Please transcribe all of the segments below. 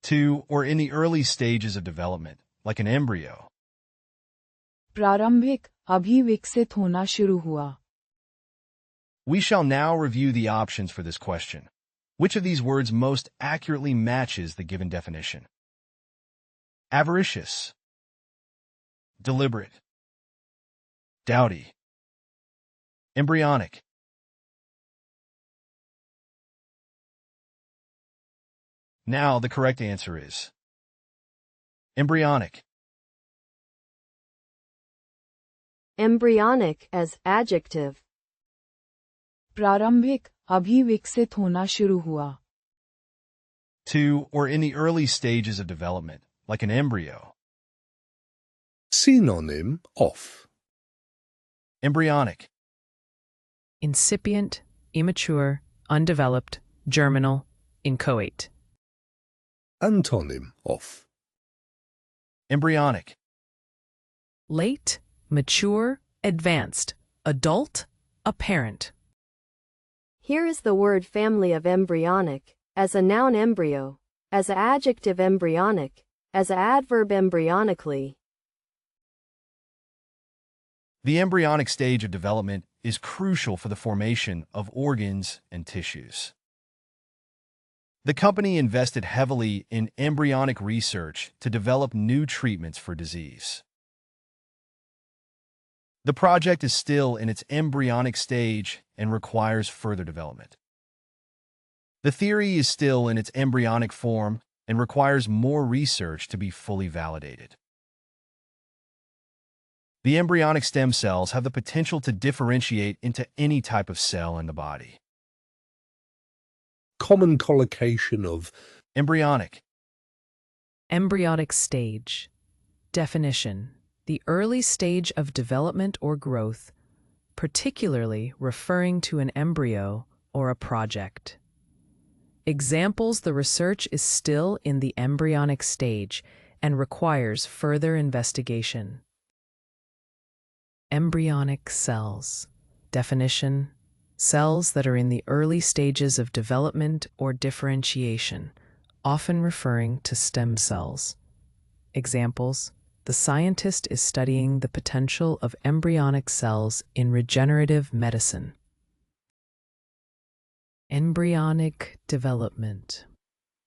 to or in the early stages of development, like an embryo. प्रारंभिक, अभी विकसित होना शुरू हुआ. We shall now review the options for this question. Which of these words most accurately matches the given definition? Avaricious, deliberate, dowdy, embryonic. Now the correct answer is embryonic. Embryonic as adjective. प्रारंभिक, अभी विकसित होना शुरू हुआ. To or in the early stages of development, like an embryo. Synonym of Embryonic. Incipient, immature, undeveloped, germinal, inchoate. Antonym of Embryonic. Late, mature, advanced, adult, apparent. Here is the word family of embryonic, as a noun embryo, as a adjective embryonic, as a adverb embryonically. The embryonic stage of development is crucial for the formation of organs and tissues. The company invested heavily in embryonic research to develop new treatments for disease. The project is still in its embryonic stage and requires further development. The theory is still in its embryonic form and requires more research to be fully validated. The embryonic stem cells have the potential to differentiate into any type of cell in the body. common collocation of Embryonic. Embryonic stage. Definition: the early stage of development or growth, particularly referring to an embryo or a project. Examples: the research is still in the embryonic stage and requires further investigation. Embryonic cells. Definition: cells that are in the early stages of development or differentiation, often referring to stem cells. Examples: the scientist is studying the potential of embryonic cells in regenerative medicine. Embryonic development.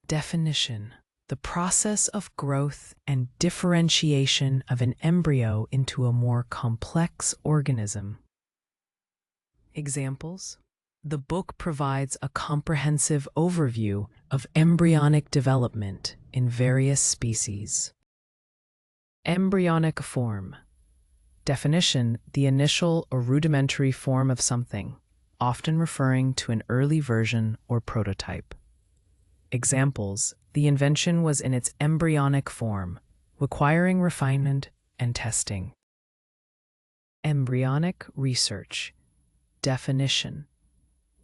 Definition: the process of growth and differentiation of an embryo into a more complex organism. Examples: the book provides a comprehensive overview of embryonic development in various species. Embryonic form. Definition: the initial or rudimentary form of something, often referring to an early version or prototype. Examples: the invention was in its embryonic form, requiring refinement and testing. Embryonic research. Definition: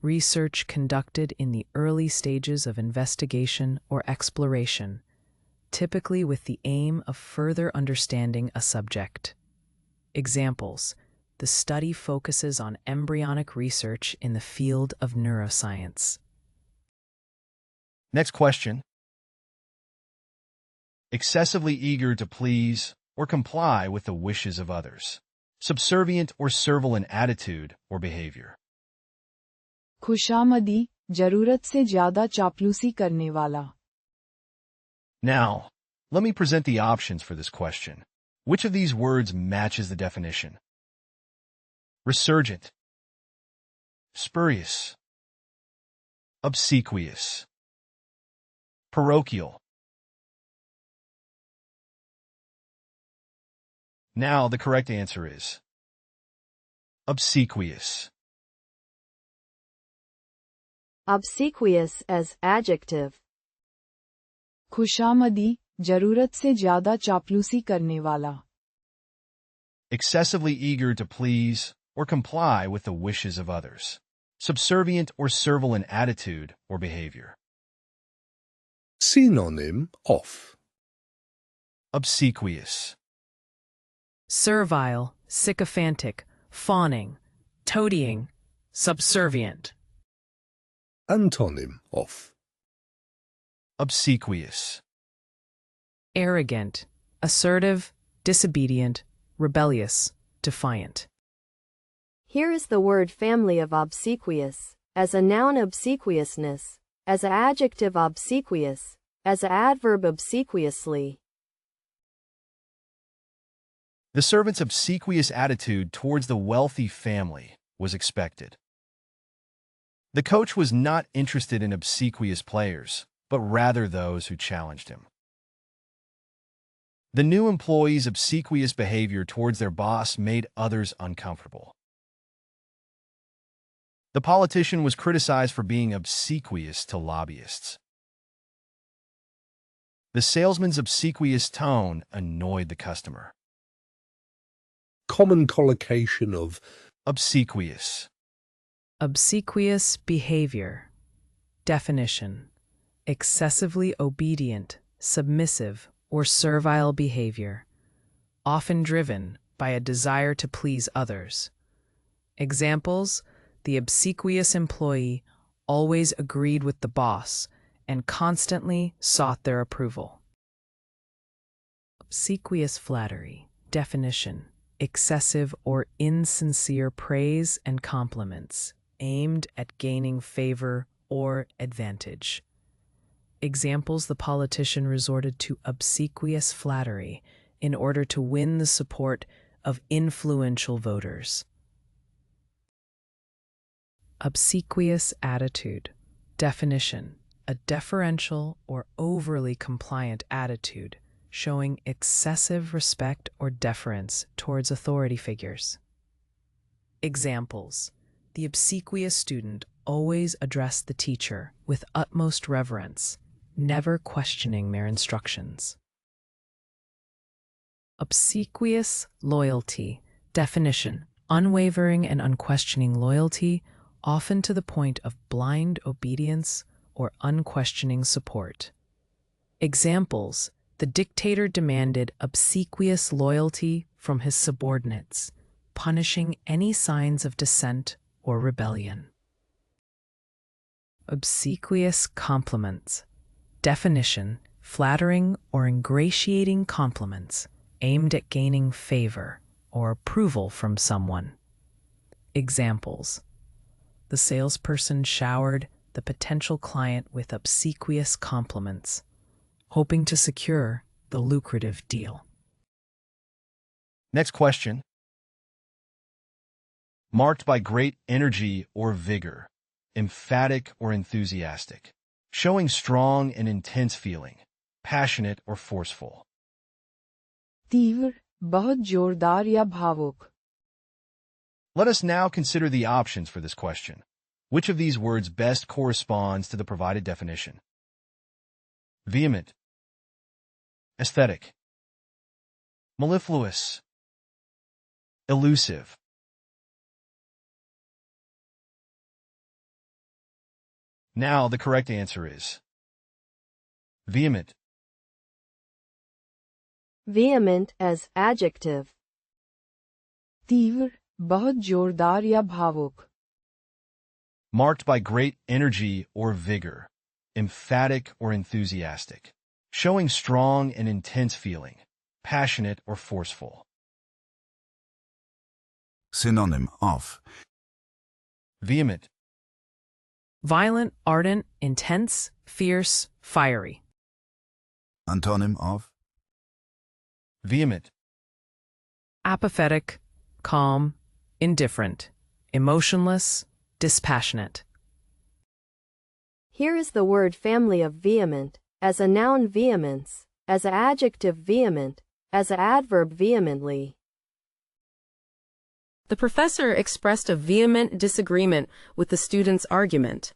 research conducted in the early stages of investigation or exploration, typically with the aim of further understanding a subject. Examples: the study focuses on embryonic research in the field of neuroscience. Next question. Excessively eager to please or comply with the wishes of others. Subservient or servile in attitude or behavior. खुशामदी, जरूरत से ज्यादा चापलूसी करने वाला. Now, let me present the options for this question. Which of these words matches the definition? Resurgent, spurious, obsequious, parochial. Now the correct answer is obsequious. Obsequious as adjective. खुशामदी, जरूरत से ज्यादा चापलूसी करने वाला. Excessively eager to please or comply with the wishes of others. Subservient or servile in attitude or behavior. synonym of Obsequious. Servile, sycophantic, fawning, toadying, subservient. antonym of Obsequious. arrogant, assertive, disobedient, rebellious, defiant. Here is the word family of obsequious, as a noun obsequiousness, as an adjective obsequious, as an adverb obsequiously. The servant's obsequious attitude towards the wealthy family was expected. The coach was not interested in obsequious players, but rather those who challenged him. The new employee's obsequious behavior towards their boss made others uncomfortable. The politician was criticized for being obsequious to lobbyists. The salesman's obsequious tone annoyed the customer. Common collocation of Obsequious. Obsequious behavior. Definition: excessively obedient, submissive, or servile behavior, often driven by a desire to please others. Examples: the obsequious employee always agreed with the boss and constantly sought their approval. Obsequious flattery. Definition: excessive or insincere praise and compliments aimed at gaining favor or advantage. Examples: the politician resorted to obsequious flattery in order to win the support of influential voters. Obsequious attitude. Definition: a deferential or overly compliant attitude showing excessive respect or deference towards authority figures. Examples: the obsequious student always addressed the teacher with utmost reverence, never questioning their instructions. Obsequious loyalty. Definition: unwavering and unquestioning loyalty, often to the point of blind obedience or unquestioning support. Examples: the dictator demanded obsequious loyalty from his subordinates, punishing any signs of dissent or rebellion. Obsequious compliments. Definition: flattering or ingratiating compliments aimed at gaining favor or approval from someone. Examples: the salesperson showered the potential client with obsequious compliments, hoping to secure the lucrative deal. Next question. Marked by great energy or vigor, emphatic or enthusiastic, showing strong and intense feeling, passionate or forceful. तीव्र, बहुत जोरदार या भावुक. Let us now consider the options for this question. Which of these words best corresponds to the provided definition? Vehement, aesthetic, mellifluous, elusive. Now the correct answer is vehement. Vehement as adjective. तीव्र, बहुत जोरदार या भावुक. Marked by great energy or vigor, emphatic or enthusiastic, showing strong and intense feeling, passionate or forceful. Synonym of Vehement, Violent, ardent, intense, fierce, fiery. Antonym of vehement, Apathetic, calm, indifferent, emotionless, dispassionate. Here is the word family of vehement, as a noun vehemence, as an adjective vehement, as an adverb vehemently. The professor expressed a vehement disagreement with the student's argument.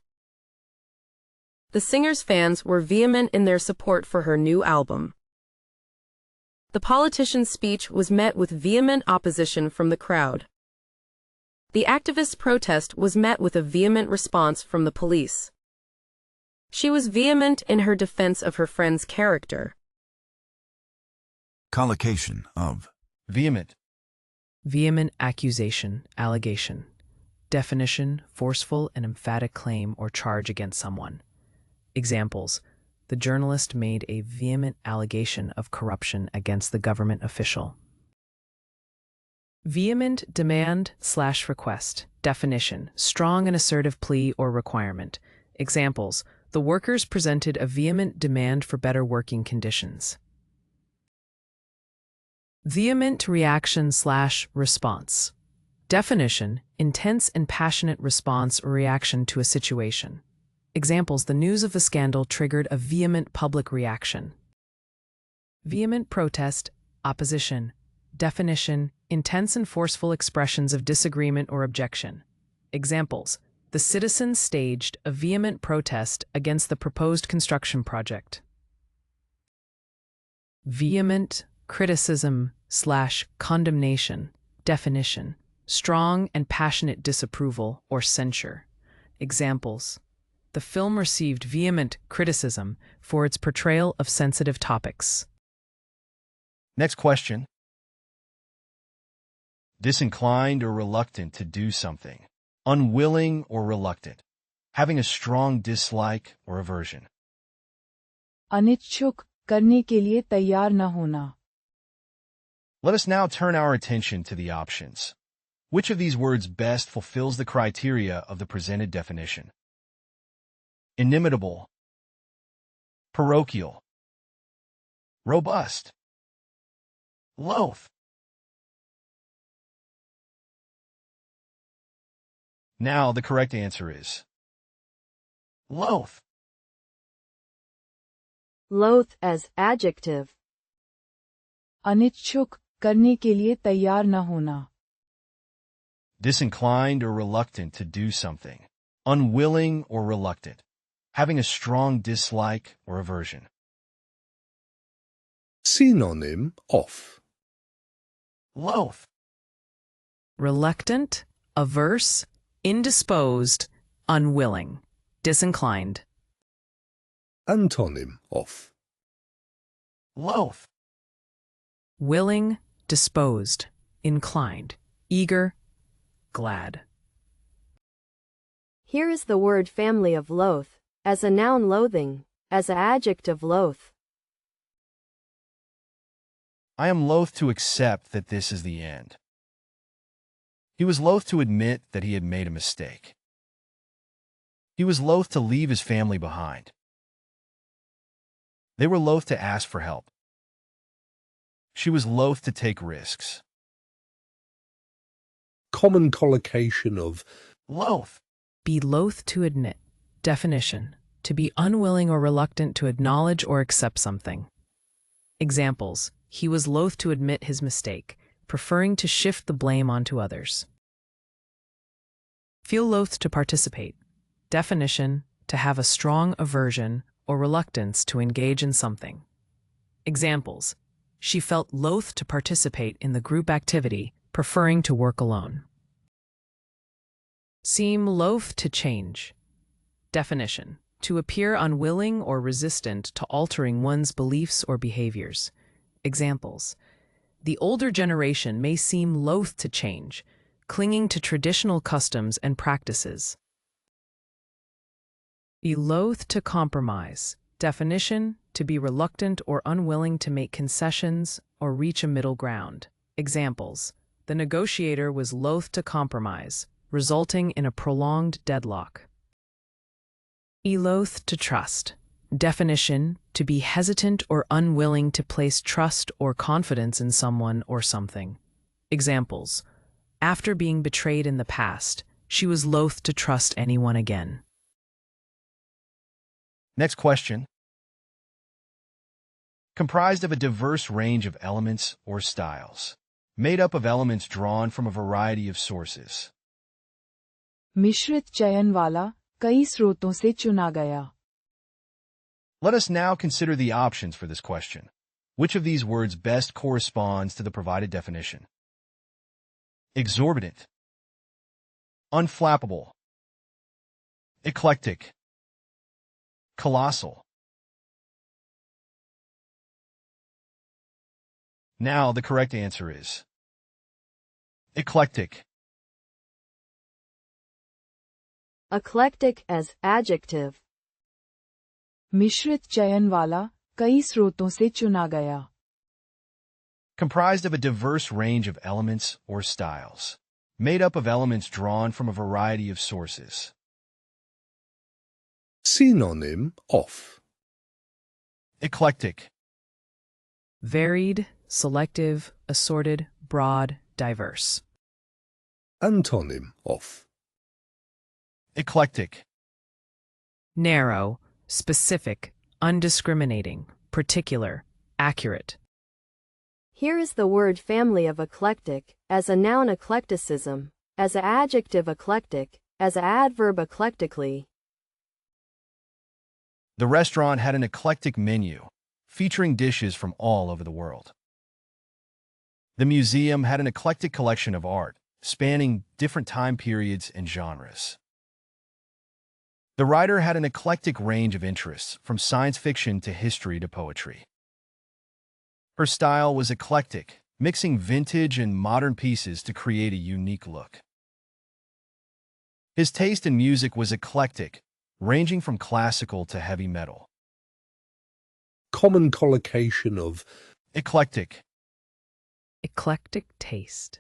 The singer's fans were vehement in their support for her new album. The politician's speech was met with vehement opposition from the crowd. The activist's protest was met with a vehement response from the police. She was vehement in her defense of her friend's character. collocation of vehement, Vehement accusation, allegation. Definition: forceful and emphatic claim or charge against someone. Examples: the journalist made a vehement allegation of corruption against the government official. Vehement demand/request. Definition: strong and assertive plea or requirement. Examples: the workers presented a vehement demand for better working conditions. Vehement reaction/response. Definition: intense and passionate response or reaction to a situation. Examples: the news of the scandal triggered a vehement public reaction. Vehement protest, opposition. Definition: intense and forceful expressions of disagreement or objection. Examples: the citizens staged a vehement protest against the proposed construction project. Vehement criticism/condemnation. Definition: strong and passionate disapproval or censure. Examples: the film received vehement criticism for its portrayal of sensitive topics. Next question. Disinclined or reluctant to do something. Unwilling or reluctant. Having a strong dislike or aversion. अनिच्छुक, करने के लिए तैयार न होना. Let us now turn our attention to the options. Which of these words best fulfills the criteria of the presented definition? Inimitable, parochial, robust, loath. Now the correct answer is loath. Loath as adjective. अनिच्छुक, करने के लिए तैयार न होना. Disinclined or reluctant to do something. Unwilling or reluctant. Having a strong dislike or aversion. Synonym of. Loath. Reluctant, averse, indisposed, unwilling, disinclined. Antonym of. Loath. Willing, disposed, inclined, eager, glad. Here is the word family of loath, as a noun loathing, as an adjective loath. I am loath to accept that this is the end. He was loath to admit that he had made a mistake. He was loath to leave his family behind. They were loath to ask for help. She was loath to take risks. Common collocation of Loath. Be loath to admit. Definition: to be unwilling or reluctant to acknowledge or accept something. Examples: he was loath to admit his mistake, preferring to shift the blame onto others. Feel loath to participate. Definition: to have a strong aversion or reluctance to engage in something. Examples: she felt loath to participate in the group activity, preferring to work alone. Seem loath to change. Definition: to appear unwilling or resistant to altering one's beliefs or behaviors. Examples: the older generation may seem loath to change, clinging to traditional customs and practices. Be loath to compromise. Definition: to be reluctant or unwilling to make concessions or reach a middle ground. Examples: the negotiator was loath to compromise, resulting in a prolonged deadlock. Be loath to trust. Definition: to be hesitant or unwilling to place trust or confidence in someone or something. Examples: after being betrayed in the past, she was loath to trust anyone again. Next question. Comprised of a diverse range of elements or styles. Made up of elements drawn from a variety of sources. मिश्रित चयन वाला, कई स्रोतों से चुना गया. Let us now consider the options for this question. Which of these words best corresponds to the provided definition? Exorbitant, unflappable, eclectic, colossal. Now the correct answer is eclectic. Eclectic as adjective. मिश्रित चयन वाला कई स्रोतों से चुना गया. Comprised of a diverse range of elements or styles. Made up of elements drawn from a variety of sources. Synonym of. Eclectic. Varied, selective, assorted, broad, diverse. Antonym of. Eclectic. Narrow, specific, undiscriminating, particular, accurate. Here is the word family of eclectic, as a noun eclecticism, as a adjective eclectic, as a adverb eclectically. The restaurant had an eclectic menu, featuring dishes from all over the world. The museum had an eclectic collection of art, spanning different time periods and genres. The writer had an eclectic range of interests, from science fiction to history to poetry. Her style was eclectic, mixing vintage and modern pieces to create a unique look. His taste in music was eclectic, ranging from classical to heavy metal. Common collocation of. Eclectic. Eclectic taste.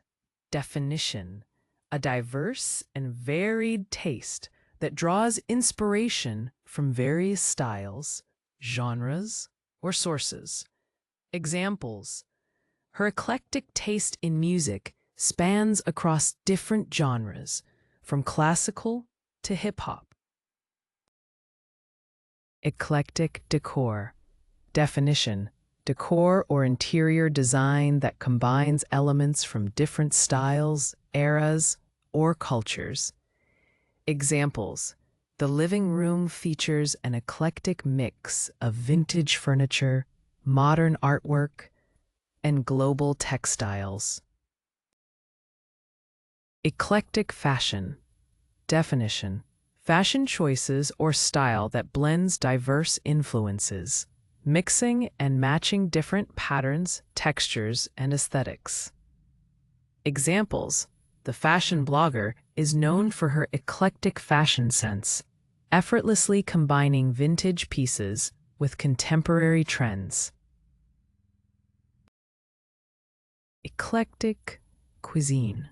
Definition: a diverse and varied taste that draws inspiration from various styles, genres, or sources. Examples: her eclectic taste in music spans across different genres, from classical to hip-hop. Eclectic decor. Definition: decor or interior design that combines elements from different styles, eras, or cultures. Examples: the living room features an eclectic mix of vintage furniture, modern artwork, and global textiles. Eclectic fashion. Definition: fashion choices or style that blends diverse influences, mixing and matching different patterns, textures, and aesthetics. Examples: the fashion blogger is known for her eclectic fashion sense, effortlessly combining vintage pieces with contemporary trends. Eclectic cuisine.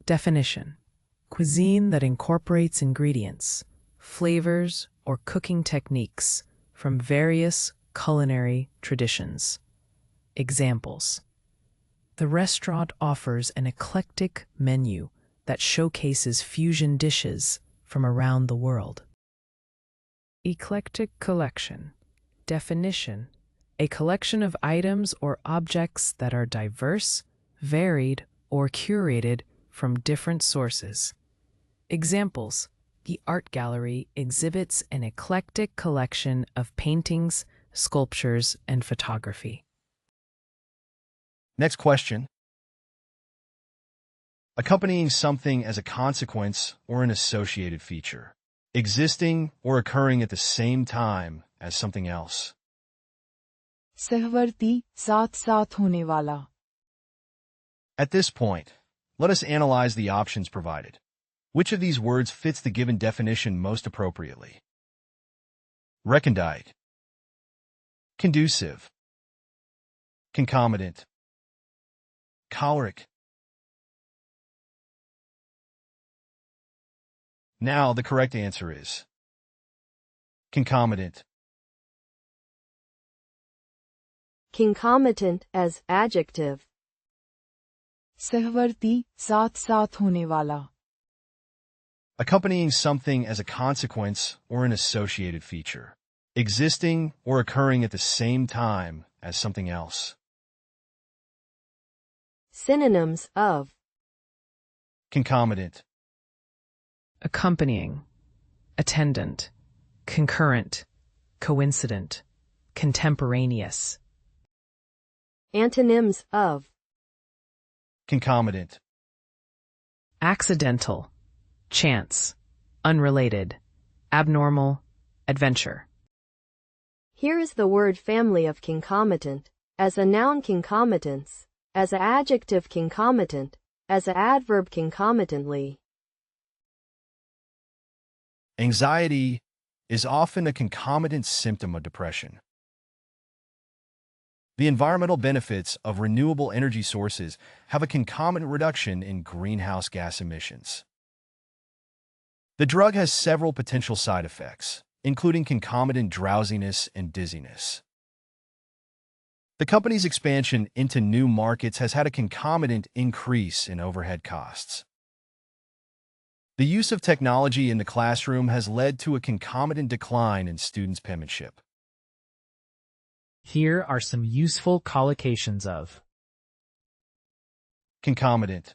Definition: cuisine that incorporates ingredients, flavors, or cooking techniques from various culinary traditions. Examples: the restaurant offers an eclectic menu that showcases fusion dishes from around the world. Eclectic collection. Definition: a collection of items or objects that are diverse, varied, or curated from different sources. Examples: the art gallery exhibits an eclectic collection of paintings, sculptures, and photography. Next question. Accompanying something as a consequence or an associated feature. Existing or occurring at the same time as something else. सहवर्ती साथ साथ होने वाला. At this point, let us analyze the options provided. Which of these words fits the given definition most appropriately? Recondite. Conducive. Concomitant. Choleric. Now the correct answer is concomitant. Concomitant as adjective. सहवर्ती साथ साथ होने वाला. Accompanying something as a consequence or an associated feature. Existing or occurring at the same time as something else. Synonyms of Concomitant. Accompanying, attendant, concurrent, coincident, contemporaneous. Antonyms of Concomitant. Accidental, chance, unrelated, abnormal, adventure. Here is the word family of concomitant, as a noun concomitance, as an adjective concomitant, as an adverb concomitantly. Anxiety, is often a concomitant symptom of depression. The environmental benefits of renewable energy sources have a concomitant reduction in greenhouse gas emissions. The drug has several potential side effects, including concomitant drowsiness and dizziness. The company's expansion into new markets has had a concomitant increase in overhead costs. The use of technology in the classroom has led to a concomitant decline in students' penmanship. Here are some useful collocations of Concomitant.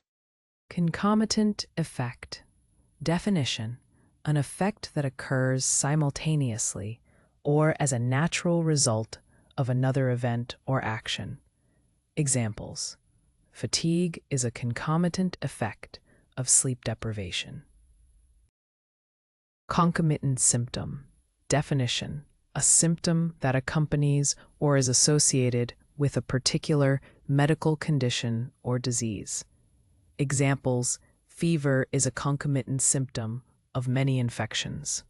Concomitant effect. Definition: an effect that occurs simultaneously or as a natural result of another event or action. Examples: fatigue is a concomitant effect of sleep deprivation. Concomitant symptom. Definition: a symptom that accompanies or is associated with a particular medical condition or disease. Examples: fever is a concomitant symptom of many infections.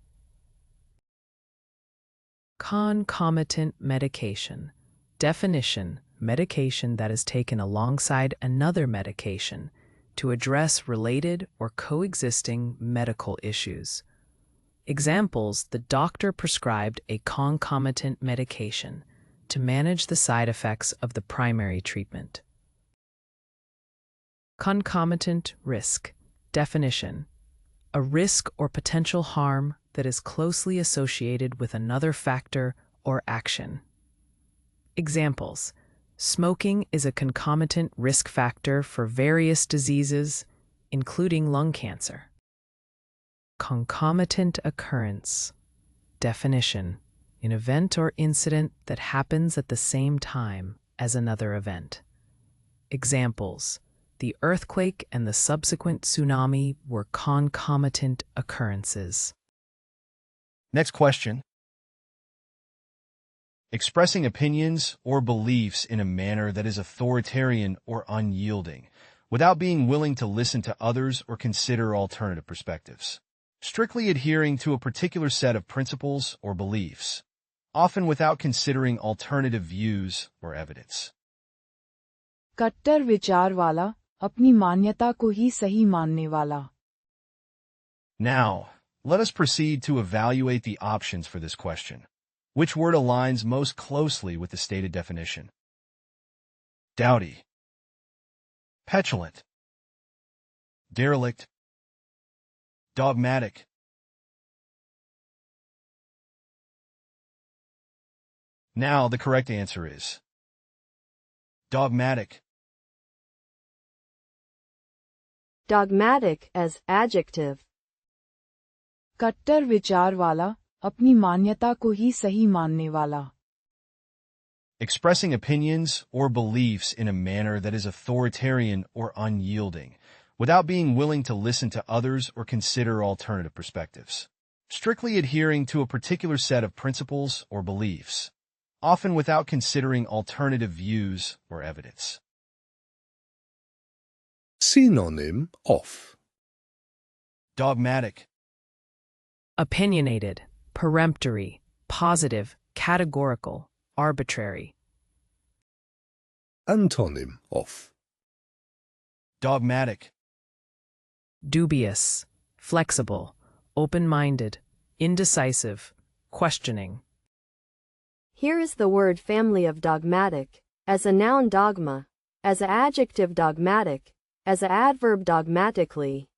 Concomitant medication. Definition: medication that is taken alongside another medication to address related or coexisting medical issues. Examples: the doctor prescribed a concomitant medication to manage the side effects of the primary treatment. Concomitant risk. Definition: a risk or potential harm that is closely associated with another factor or action. Examples: smoking is a concomitant risk factor for various diseases, including lung cancer. Concomitant occurrence. Definition: an event or incident that happens at the same time as another event. Examples: the earthquake and the subsequent tsunami were concomitant occurrences. Next question. Expressing opinions or beliefs in a manner that is authoritarian or unyielding, without being willing to listen to others or consider alternative perspectives. Strictly adhering to a particular set of principles or beliefs, often without considering alternative views or evidence. कट्टर विचार वाला, अपनी मान्यता को ही सही मानने वाला. Now, let us proceed to evaluate the options for this question. Which word aligns most closely with the stated definition? Dowdy, petulant, derelict, dogmatic. Now the correct answer is dogmatic. Dogmatic as adjective. कट्टर विचार वाला, अपनी मान्यता को ही सही मानने वाला. Expressing opinions or beliefs in a manner that is authoritarian or unyielding, without being willing to listen to others or consider alternative perspectives. Strictly adhering to a particular set of principles or beliefs, often without considering alternative views or evidence. Synonym of Dogmatic. Opinionated, peremptory, positive, categorical, arbitrary. Antonym of Dogmatic. Dubious, flexible, open-minded, indecisive, questioning. Here is the word family of dogmatic, as a noun dogma, as a adjective dogmatic, as a adverb dogmatically.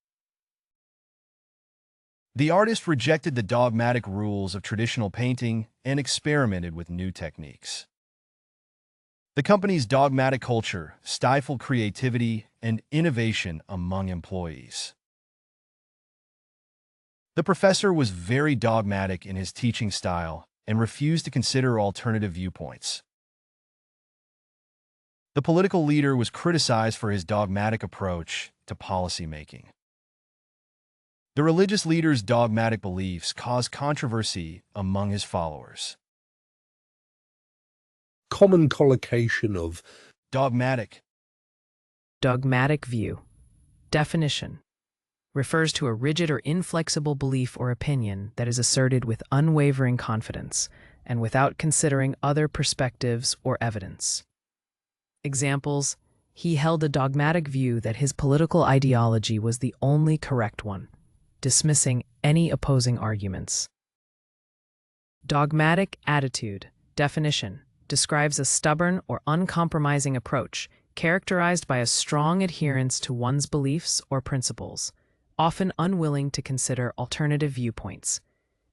The artist rejected the dogmatic rules of traditional painting and experimented with new techniques. The company's dogmatic culture stifled creativity and innovation among employees. The professor was very dogmatic in his teaching style and refused to consider alternative viewpoints. The political leader was criticized for his dogmatic approach to policymaking. The religious leader's dogmatic beliefs caused controversy among his followers. common collocation of Dogmatic. Dogmatic view. Definition: refers to a rigid or inflexible belief or opinion that is asserted with unwavering confidence and without considering other perspectives or evidence. Examples: he held a dogmatic view that his political ideology was the only correct one, dismissing any opposing arguments. Dogmatic attitude. Definition: describes a stubborn or uncompromising approach characterized by a strong adherence to one's beliefs or principles, often unwilling to consider alternative viewpoints.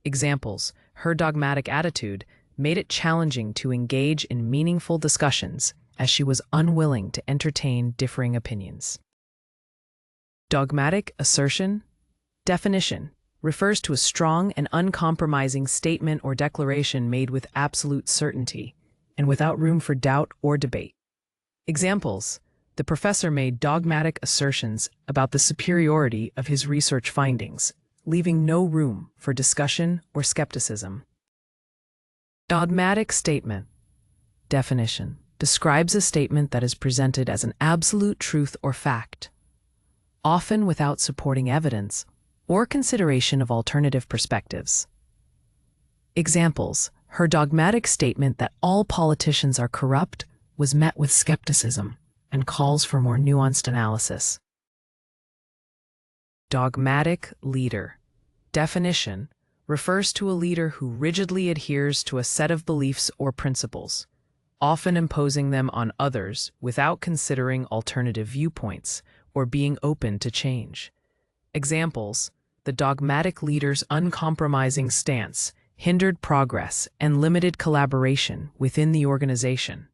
Examples: her dogmatic attitude made it challenging to engage in meaningful discussions as she was unwilling to entertain differing opinions. Dogmatic assertion. Definition: refers to a strong and uncompromising statement or declaration made with absolute certainty and without room for doubt or debate. Examples: the professor made dogmatic assertions about the superiority of his research findings, leaving no room for discussion or skepticism. Dogmatic statement. Definition: describes a statement that is presented as an absolute truth or fact, often without supporting evidence or consideration of alternative perspectives. Examples: her dogmatic statement that all politicians are corrupt was met with skepticism and calls for more nuanced analysis. Dogmatic leader. Definition: refers to a leader who rigidly adheres to a set of beliefs or principles, often imposing them on others without considering alternative viewpoints or being open to change. Examples: the dogmatic leader's uncompromising stance hindered progress and limited collaboration within the organization.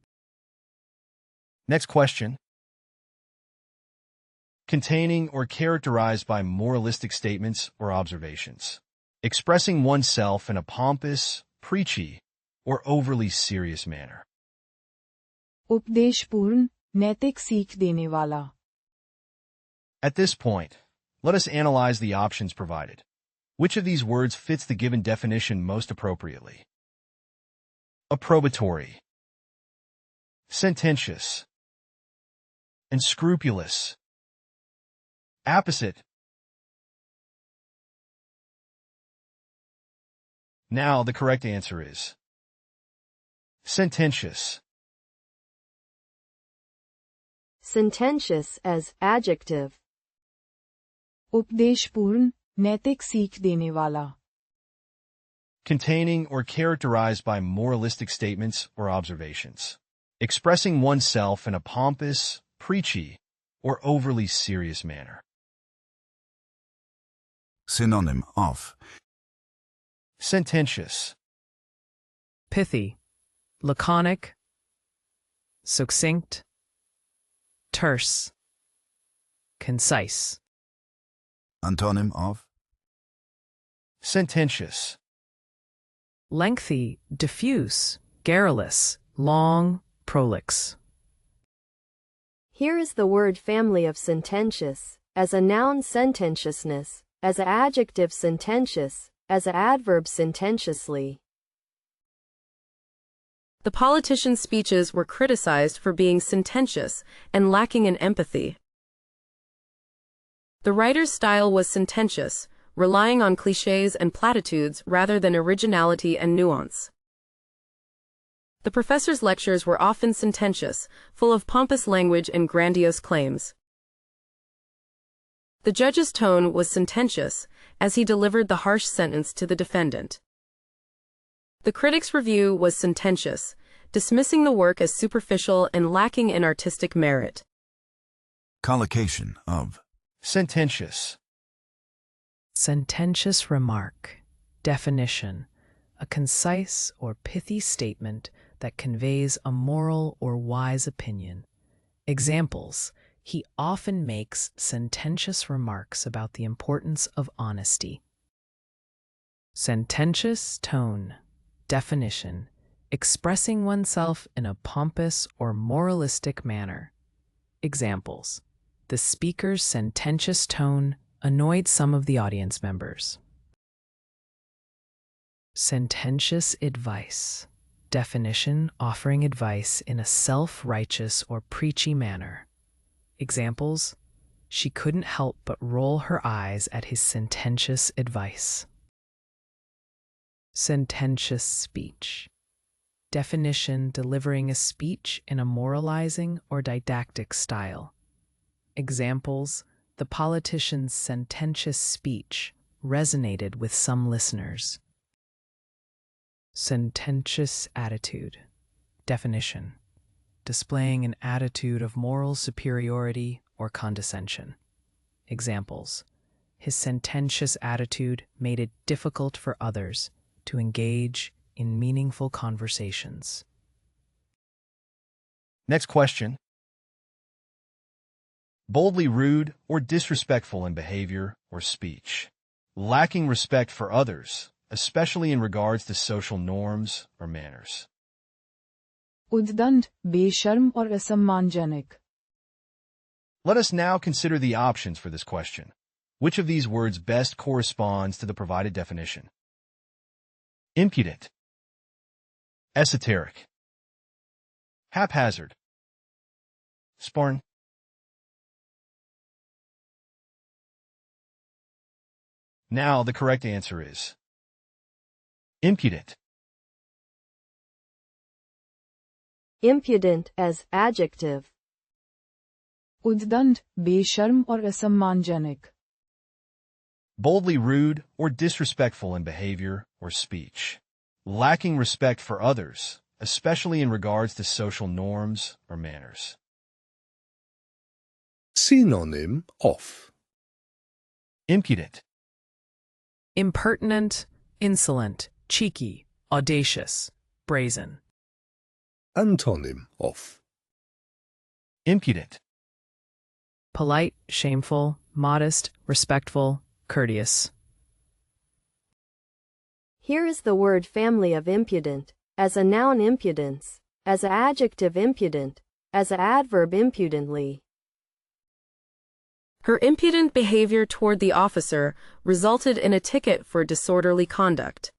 Next question. Containing or characterized by moralistic statements or observations. Expressing oneself in a pompous, preachy, or overly serious manner. उपदेशपूर्ण, नैतिक सीख देने वाला. At this point, let us analyze the options provided. Which of these words fits the given definition most appropriately? Approbatory, sententious, and scrupulous. Apposite. Now the correct answer is sententious. Sententious as adjective. उपदेशपूर्ण, नैतिक सीख देने वाला. Containing or characterized by moralistic statements or observations. Expressing oneself in a pompous, preachy, or overly serious manner. Synonym of Sententious. Pithy, laconic, succinct, terse, concise. Antonym of Sententious. Lengthy, diffuse, garrulous, long, prolix. Here is the word family of sententious, as a noun sententiousness, as an adjective sententious, as an adverb sententiously. The politicians' speeches were criticized for being sententious and lacking in empathy. The writer's style was sententious, relying on clichés and platitudes rather than originality and nuance. The professor's lectures were often sententious, full of pompous language and grandiose claims. The judge's tone was sententious, as he delivered the harsh sentence to the defendant. The critic's review was sententious, dismissing the work as superficial and lacking in artistic merit. collocation of Sententious. Sententious remark. Definition: a concise or pithy statement that conveys a moral or wise opinion. Examples: he often makes sententious remarks about the importance of honesty. Sententious tone. Definition: expressing oneself in a pompous or moralistic manner. Examples: the speaker's sententious tone annoyed some of the audience members. Sententious advice. Definition: offering advice in a self-righteous or preachy manner. Examples: She couldn't help but roll her eyes at his sententious advice. Sententious speech. Definition: delivering a speech in a moralizing or didactic style. Examples: the politician's sententious speech resonated with some listeners. Sententious attitude. Definition: displaying an attitude of moral superiority or condescension. Examples: his sententious attitude made it difficult for others to engage in meaningful conversations. Next question. Boldly rude or disrespectful in behavior or speech. Lacking respect for others, especially in regards to social norms or manners. उद्दंड, बेशर्म और असम्मानजनक. Let us now consider the options for this question. Which of these words best corresponds to the provided definition? Impudent, esoteric, haphazard, spurn. Now the correct answer is impudent. Impudent as adjective. उद्दंड, बेशर्म और असम्मानजनक. Boldly rude or disrespectful in behavior or speech. Lacking respect for others, especially in regards to social norms or manners. Synonym of Impudent, Impertinent, insolent, cheeky, audacious, brazen. Antonym of impudent, Polite, shameful, modest, respectful, courteous. Here is the word family of impudent. As a noun, impudence. As an adjective, impudent. As an adverb, impudently. Her impudent behavior toward the officer resulted in a ticket for disorderly conduct.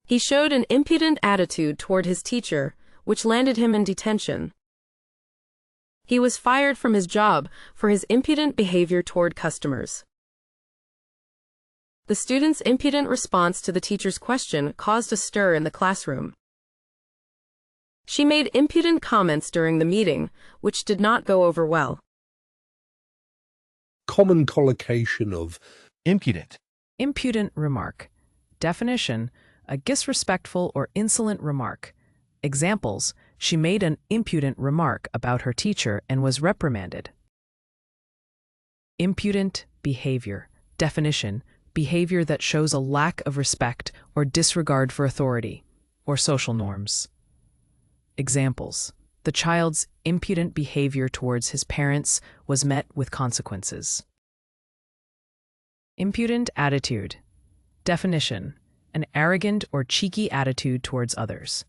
He showed an impudent attitude toward his teacher, which landed him in detention. He was fired from his job for his impudent behavior toward customers. The student's impudent response to the teacher's question caused a stir in the classroom. She made impudent comments during the meeting, which did not go over well. common collocation of impudent, Impudent remark. Definition: a disrespectful or insolent remark. Examples: she made an impudent remark about her teacher and was reprimanded. Impudent behavior. Definition: behavior that shows a lack of respect or disregard for authority or social norms. Examples: the child's impudent behavior towards his parents was met with consequences. Impudent attitude. Definition: an arrogant or cheeky attitude towards others.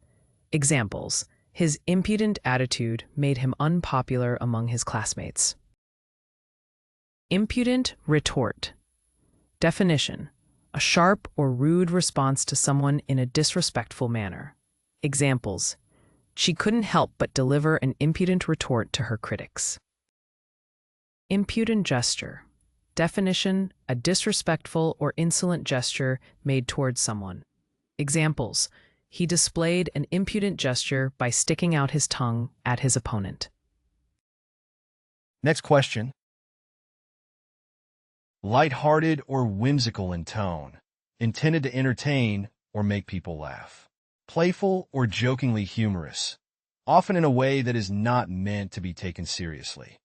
Examples: his impudent attitude made him unpopular among his classmates. Impudent retort. Definition: a sharp or rude response to someone in a disrespectful manner. Examples: she couldn't help but deliver an impudent retort to her critics. Impudent gesture. Definition: a disrespectful or insolent gesture made towards someone. Examples: he displayed an impudent gesture by sticking out his tongue at his opponent. Next question. Light-hearted or whimsical in tone, intended to entertain or make people laugh. Playful or jokingly humorous, often in a way that is not meant to be taken seriously.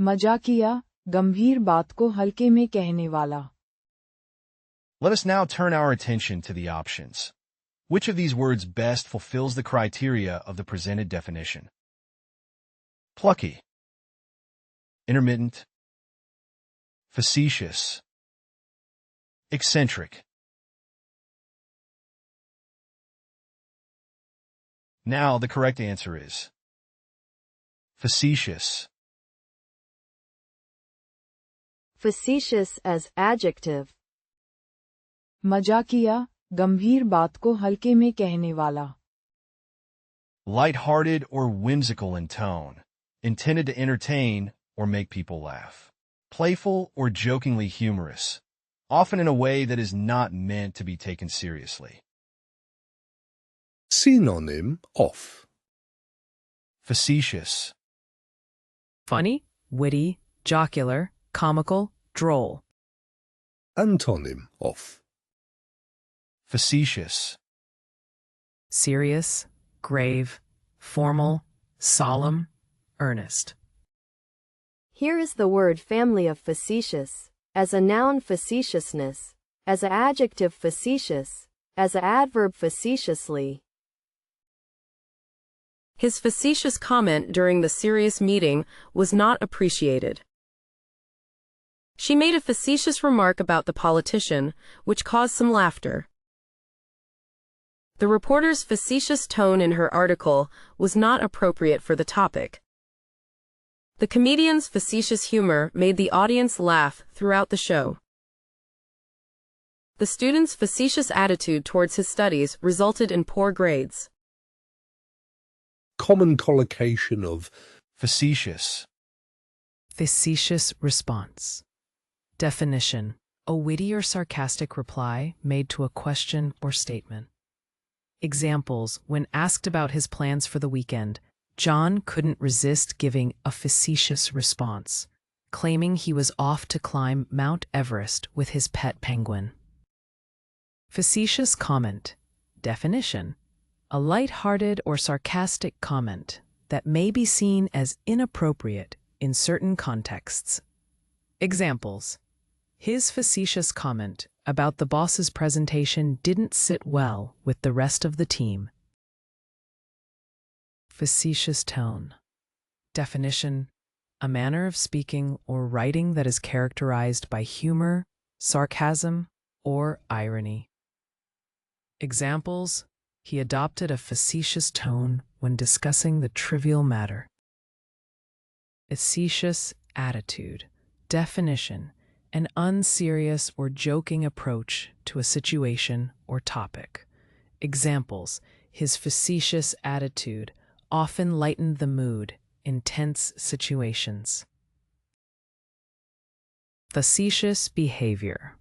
मजाकिया, गंभीर बात को हल्के में कहने वाला. Let us now turn our attention to the options. Which of these words best fulfills the criteria of the presented definition? Plucky, intermittent, facetious, eccentric. Now the correct answer is facetious. Facetious as adjective. मजाकिया, गंभीर बात को हल्के में कहने वाला. Light-hearted or whimsical in tone, intended to entertain or make people laugh. Playful or jokingly humorous, often in a way that is not meant to be taken seriously. Synonym of. Facetious. Funny, witty, jocular, comical, droll. Antonym of. Facetious. Serious, grave, formal, solemn, earnest. Here is the word family of facetious. As a noun, facetiousness. As an adjective, facetious. As an adverb, facetiously. His facetious comment during the serious meeting was not appreciated. She made a facetious remark about the politician, which caused some laughter. The reporter's facetious tone in her article was not appropriate for the topic. The comedian's facetious humor made the audience laugh throughout the show. The student's facetious attitude towards his studies resulted in poor grades. Common collocation of. Facetious. Facetious response. Definition: a witty or sarcastic reply made to a question or statement. Examples: when asked about his plans for the weekend, John couldn't resist giving a facetious response, claiming he was off to climb Mount Everest with his pet penguin. Facetious comment. Definition: a light-hearted or sarcastic comment that may be seen as inappropriate in certain contexts. Examples: his facetious comment about the boss's presentation didn't sit well with the rest of the team. Facetious tone. Definition: a manner of speaking or writing that is characterized by humor, sarcasm, or irony. Examples: he adopted a facetious tone when discussing the trivial matter. Facetious attitude. Definition: an unserious or joking approach to a situation or topic. Examples: his facetious attitude often lightened the mood in tense situations. Facetious behavior.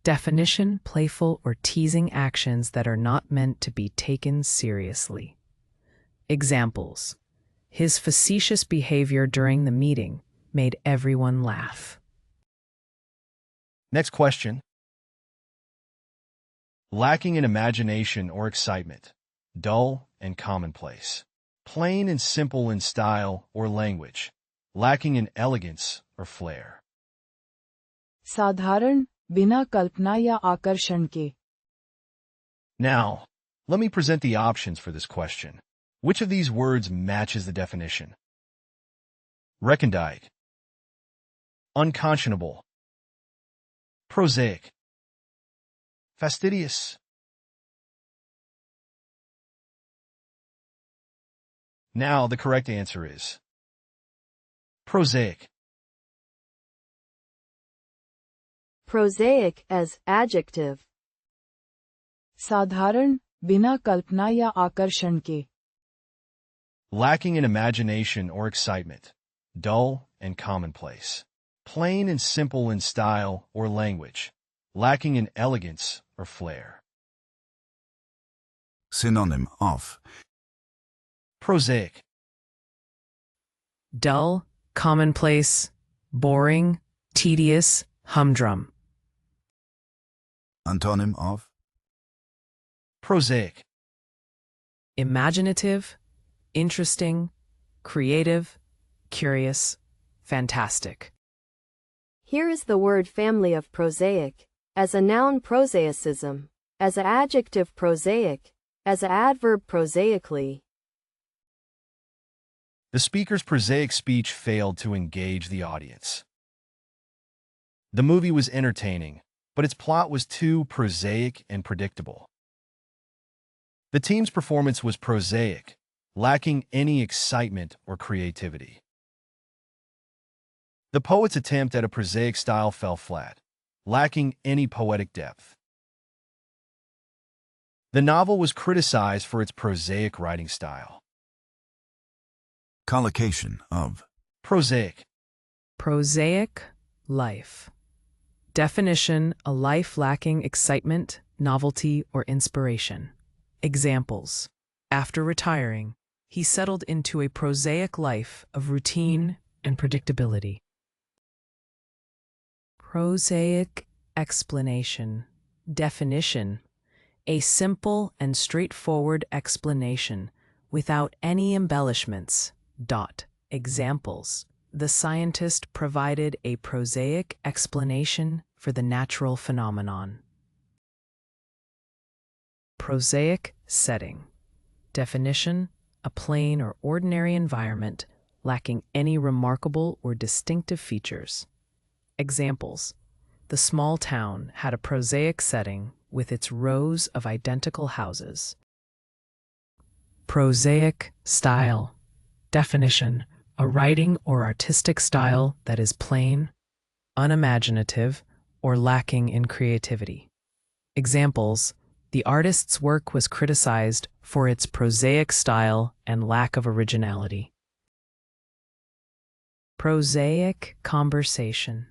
Definition: playful or teasing actions that are not meant to be taken seriously. Examples: his facetious behavior during the meeting made everyone laugh. Next question. Lacking in imagination or excitement, dull and commonplace, plain and simple in style or language, lacking in elegance or flair. साधारण, बिना कल्पना या आकर्षण के. Now, let me present the options for this question. Which of these words matches the definition? Recondite, unconscionable, prosaic, fastidious. Now the correct answer is prosaic. Prosaic as adjective. साधारण, बिना कल्पना या आकर्षण के. Lacking in imagination or excitement, dull and commonplace, plain and simple in style or language, lacking in elegance or flair. Synonym of. Prosaic. Dull, commonplace, boring, tedious, humdrum. Antonym of. Prosaic. Imaginative, interesting, creative, curious, fantastic. Here is the word family of prosaic. As a noun, prosaicism. As an adjective, prosaic. As an adverb, prosaically. The speaker's prosaic speech failed to engage the audience. The movie was entertaining, but its plot was too prosaic and predictable. The team's performance was prosaic, lacking any excitement or creativity. The poet's attempt at a prosaic style fell flat, lacking any poetic depth. The novel was criticized for its prosaic writing style. Collocation of. Prosaic. Prosaic life. Definition: a life lacking excitement, novelty, or inspiration. Examples: after retiring, he settled into a prosaic life of routine and predictability. Prosaic explanation. Definition: a simple and straightforward explanation without any embellishments. Examples: the scientist provided a prosaic explanation for the natural phenomenon. Prosaic setting. Definition: a plain or ordinary environment lacking any remarkable or distinctive features. Examples: the small town had a prosaic setting with its rows of identical houses. Prosaic style. Definition: a writing or artistic style that is plain, unimaginative, or lacking in creativity. Examples: the artist's work was criticized for its prosaic style and lack of originality. Prosaic conversation.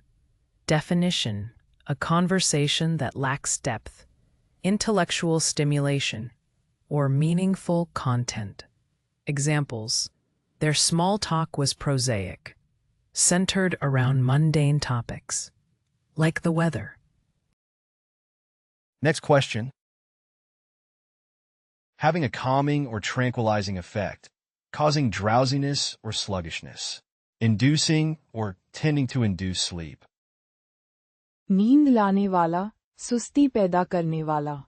Definition: a conversation that lacks depth, intellectual stimulation, or meaningful content. Examples: their small talk was prosaic, centered around mundane topics, like the weather. Next question. Having a calming or tranquilizing effect, causing drowsiness or sluggishness, inducing or tending to induce sleep. नींद लाने वाला, सुस्ती पैदा करने वाला.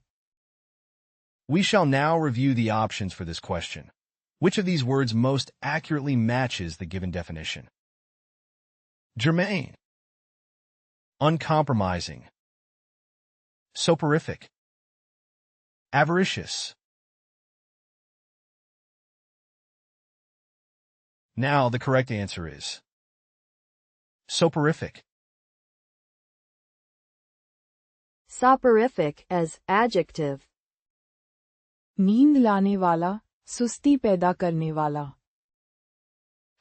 We shall now review the options for this question. Which of these words most accurately matches the given definition? Germane, uncompromising, soporific, avaricious. Now the correct answer is soporific. Soporific as adjective. नींद लाने वाला, सुस्ती पैदा करने वाला.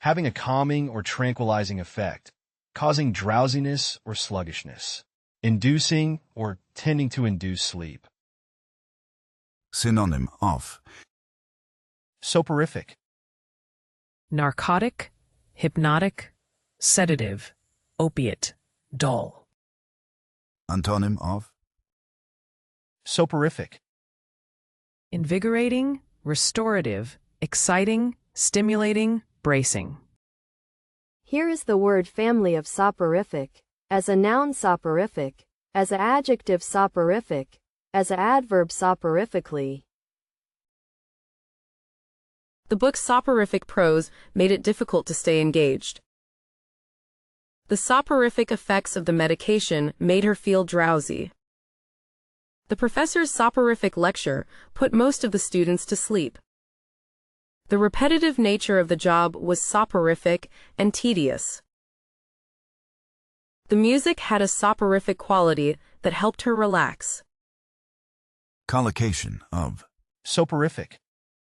Having a calming or tranquilizing effect, causing drowsiness or sluggishness, inducing or tending to induce sleep. Synonym of Soporific. Narcotic, hypnotic, sedative, opiate, dull. Antonym of Soporific. Invigorating, restorative, exciting, stimulating, bracing. Here is the word family of soporific. As a noun soporific, as an adjective soporific, as an adverb soporifically. The book's soporific prose made it difficult to stay engaged. The soporific effects of the medication made her feel drowsy. The professor's soporific lecture put most of the students to sleep. The repetitive nature of the job was soporific and tedious. The music had a soporific quality that helped her relax. collocation of Soporific.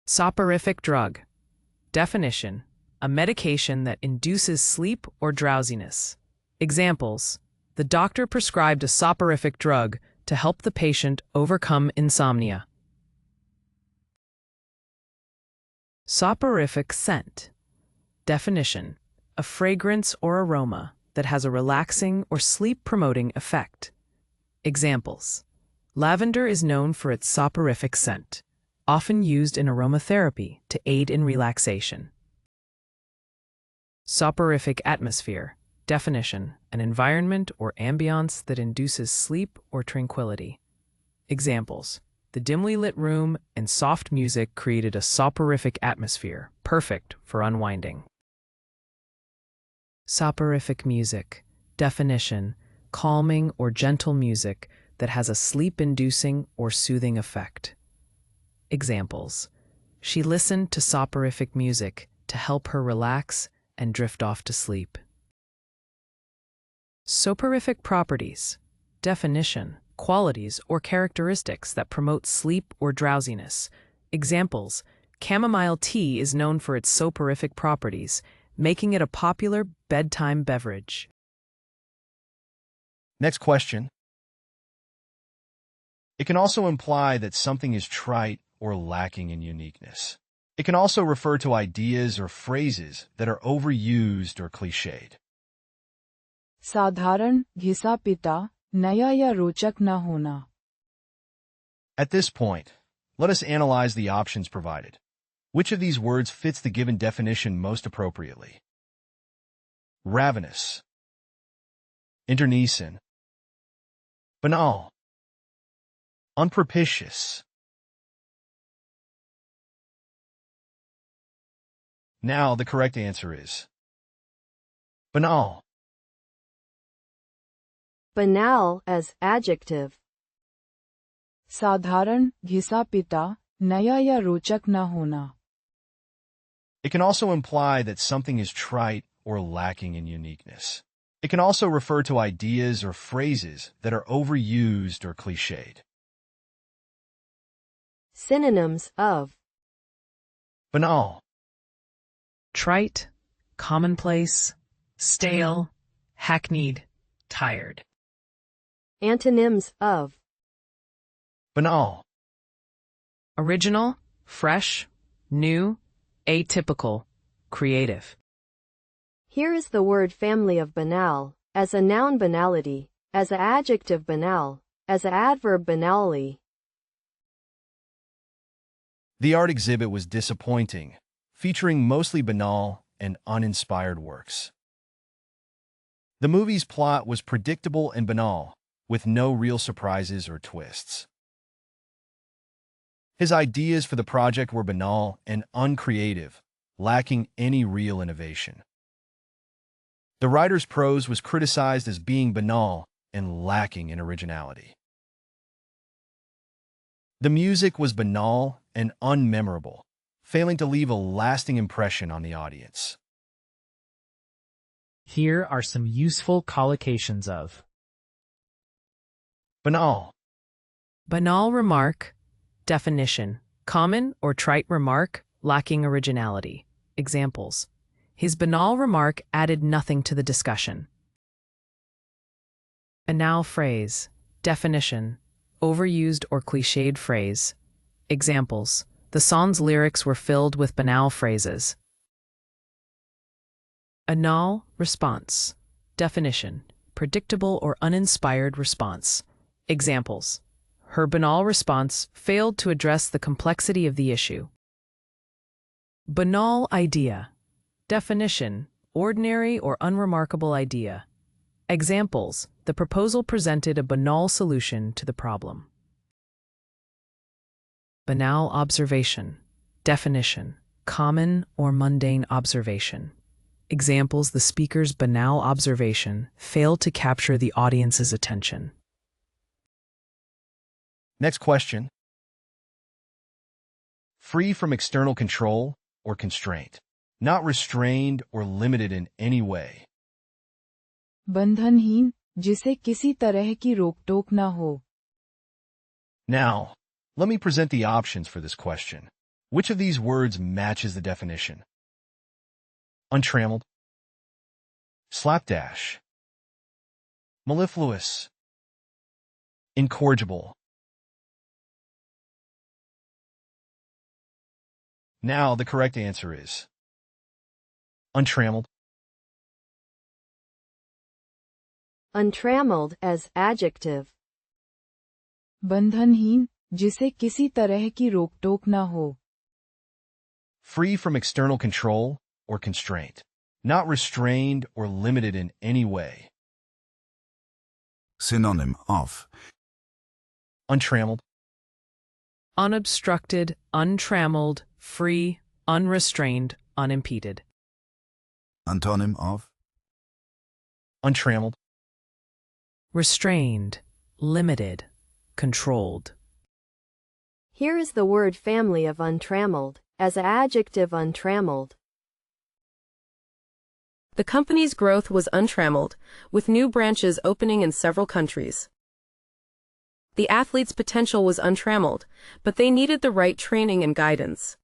Soporific drug. Definition: a medication that induces sleep or drowsiness. Examples: the doctor prescribed a soporific drug to help the patient overcome insomnia. Soporific scent. Definition: a fragrance or aroma that has a relaxing or sleep-promoting effect. Examples: lavender is known for its soporific scent, often used in aromatherapy to aid in relaxation. Soporific atmosphere. Definition: an environment or ambiance that induces sleep or tranquility. Examples: the dimly lit room and soft music created a soporific atmosphere, perfect for unwinding. Soporific music. Definition: calming or gentle music that has a sleep-inducing or soothing effect. Examples: she listened to soporific music to help her relax and drift off to sleep. Soporific properties. Definition: qualities or characteristics that promote sleep or drowsiness. Examples: chamomile tea is known for its soporific properties, making it a popular bedtime beverage. Next question. It can also imply that something is trite or lacking in uniqueness. It can also refer to ideas or phrases that are overused or cliched. साधारण घिसा पिता नया या रोचक न होना. At this point, let us analyze the options provided. Which of these words fits the given definition most appropriately? Ravenous, internecine, banal, unpropitious. Now the correct answer is banal. Banal as adjective. साधारण घिसा पिता नया या रोचक न होना. It can also imply that something is trite or lacking in uniqueness. It can also refer to ideas or phrases that are overused or cliched. Synonyms of Banal, Trite, commonplace, stale, hackneyed, tired. antonyms of banal, Original, fresh, new, atypical, creative. Here is the word family of banal, as a noun banality, as a adjective banal, as a adverb banally. The art exhibit was disappointing, featuring mostly banal and uninspired works. The movie's plot was predictable and banal, with no real surprises or twists. His ideas for the project were banal and uncreative, lacking any real innovation. The writer's prose was criticized as being banal and lacking in originality. The music was banal and unmemorable, failing to leave a lasting impression on the audience. Here are some useful collocations of Banal, Banal remark. Definition: common or trite remark, lacking originality. Examples: his banal remark added nothing to the discussion. Banal phrase. Definition: overused or cliched phrase. Examples: the song's lyrics were filled with banal phrases. Banal response. Definition: predictable or uninspired response. Examples: her banal response failed to address the complexity of the issue. Banal idea. Definition: ordinary or unremarkable idea. Examples: the proposal presented a banal solution to the problem. Banal observation. Definition: common or mundane observation. Examples: the speaker's banal observation failed to capture the audience's attention. Next question. Free from external control or constraint. Not restrained or limited in any way. बंधनहीन जिसे किसी तरह की रोक-टोक न हो. Now, let me present the options for this question. Which of these words matches the definition? Untrammeled, slapdash, mellifluous, incorrigible. Now the correct answer is untrammeled. Untrammeled as adjective. बंधनहीन जिसे किसी तरह की रोक-टोक न हो. Free from external control or constraint. Not restrained or limited in any way. Synonym of Untrammeled, Unobstructed, untrammeled, free, unrestrained, unimpeded. Antonym of untrammeled, Restrained, limited, controlled. Here is the word family of untrammeled, as a adjective untrammeled. The company's growth was untrammeled, with new branches opening in several countries. The athletes' potential was untrammeled, but they needed the right training and guidance.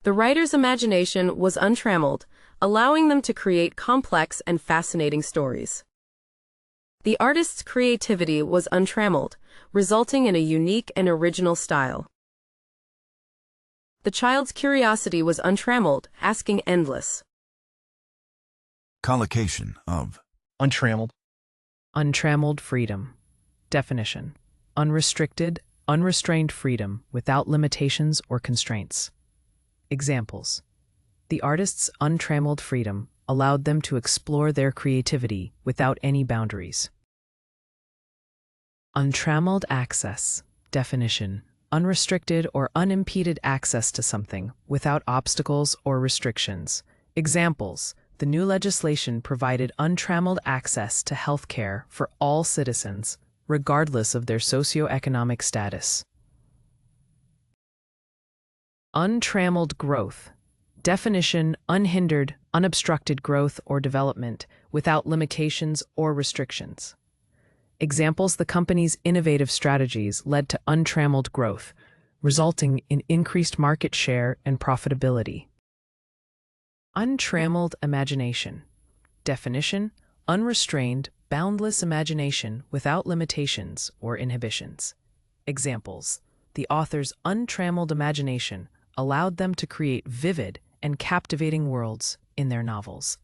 The writer's imagination was untrammeled, allowing them to create complex and fascinating stories. The artist's creativity was untrammeled, resulting in a unique and original style. The child's curiosity was untrammeled, asking endless. Collocation of Untrammeled. Untrammeled freedom. Definition: unrestricted, unrestrained freedom without limitations or constraints. Examples: the artist's untrammeled freedom allowed them to explore their creativity without any boundaries. Untrammeled access. Definition: unrestricted or unimpeded access to something without obstacles or restrictions. Examples: the new legislation provided untrammeled access to health care for all citizens, regardless of their socioeconomic status. Untrammeled growth. Definition: unhindered, unobstructed growth or development without limitations or restrictions. Examples: the company's innovative strategies led to untrammeled growth, resulting in increased market share and profitability. Untrammeled imagination. Definition: unrestrained, boundless imagination without limitations or inhibitions. Examples: the author's untrammeled imagination allowed them to create vivid and captivating worlds in their novels.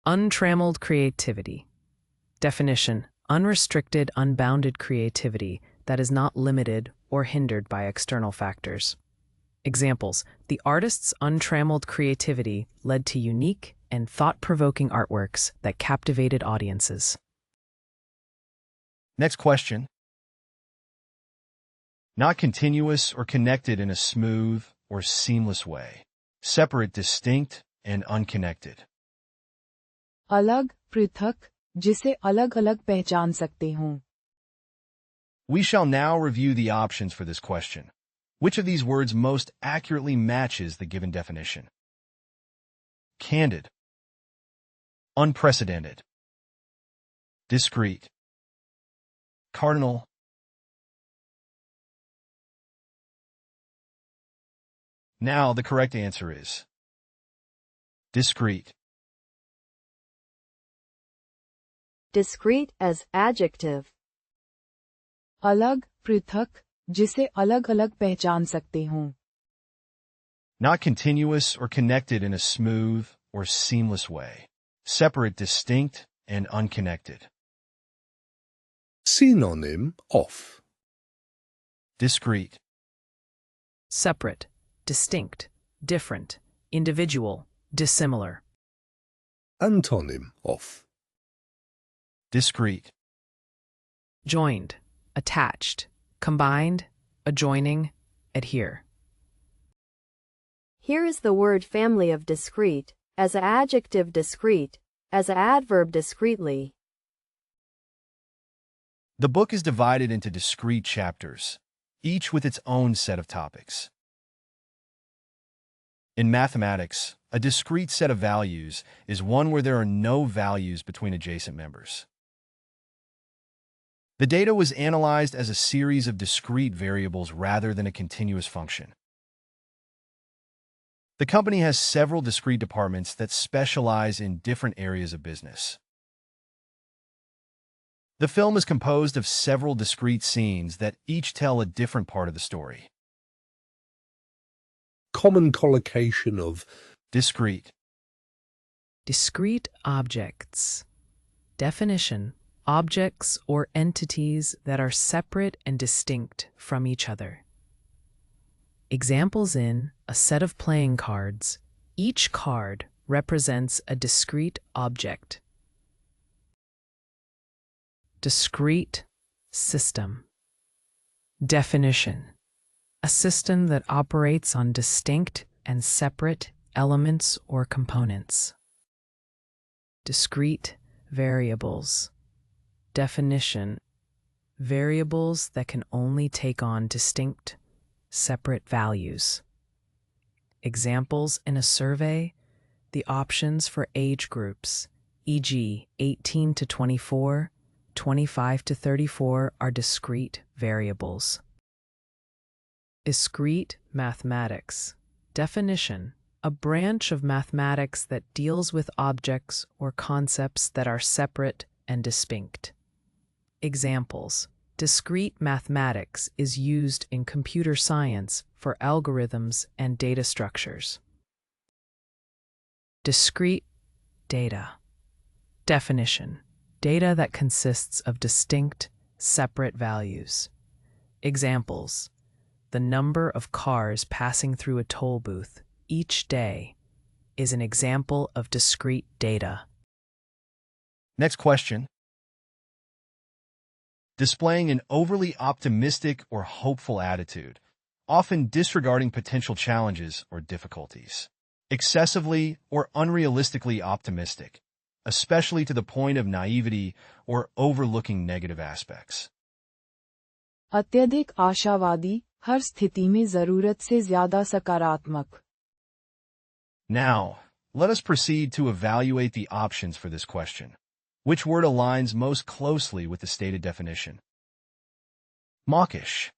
Untrammeled creativity. Definition: unrestricted, unbounded creativity that is not limited or hindered by external factors. Examples: the artist's untrammeled creativity led to unique and thought-provoking artworks that captivated audiences. Next question. Not continuous or connected in a smooth or seamless way. Separate, distinct, and unconnected. अलग, पृथक, जिसे अलग-अलग पहचान सकते हों. We shall now review the options for this question. Which of these words most accurately matches the given definition? Candid. Unprecedented. Discrete. Cardinal. Now the correct answer is discrete. Discrete as adjective. अलग, पृथक, जिसे अलग-अलग पहचान सकते हों. Not continuous or connected in a smooth or seamless way. Separate, distinct, and unconnected. Synonym of Discrete. Separate, distinct, different, individual, dissimilar. Antonym of Discrete. Joined, attached, combined, adjoining, adhere. Here is the word family of discrete, as a adjective discrete, as a adverb discretely. The book is divided into discrete chapters, each with its own set of topics. In mathematics, a discrete set of values is one where there are no values between adjacent members. The data was analyzed as a series of discrete variables rather than a continuous function. The company has several discrete departments that specialize in different areas of business. The film is composed of several discrete scenes that each tell a different part of the story. common collocation of Discrete. Discrete objects. Definition: objects or entities that are separate and distinct from each other. Examples in a set of playing cards. Each card represents a discrete object. Discrete system. Definition: a system that operates on distinct and separate elements or components. Discrete variables. Definition: variables that can only take on distinct, separate values. Examples in a survey: the options for age groups, e.g., 18 to 24, 25 to 34, are discrete variables. Discrete mathematics. Definition: a branch of mathematics that deals with objects or concepts that are separate and distinct. Examples: discrete mathematics is used in computer science for algorithms and data structures. Discrete data. Definition: data that consists of distinct, separate values. Examples: the number of cars passing through a toll booth each day is an example of discrete data. Next question. Displaying an overly optimistic or hopeful attitude, often disregarding potential challenges or difficulties. Excessively or unrealistically optimistic, especially to the point of naivety or overlooking negative aspects. अत्यधिक आशावादी, हर स्थिति में जरूरत से ज्यादा सकारात्मक. Now, let us proceed to evaluate the options for this question. Which word aligns most closely with the stated definition? Mawkish,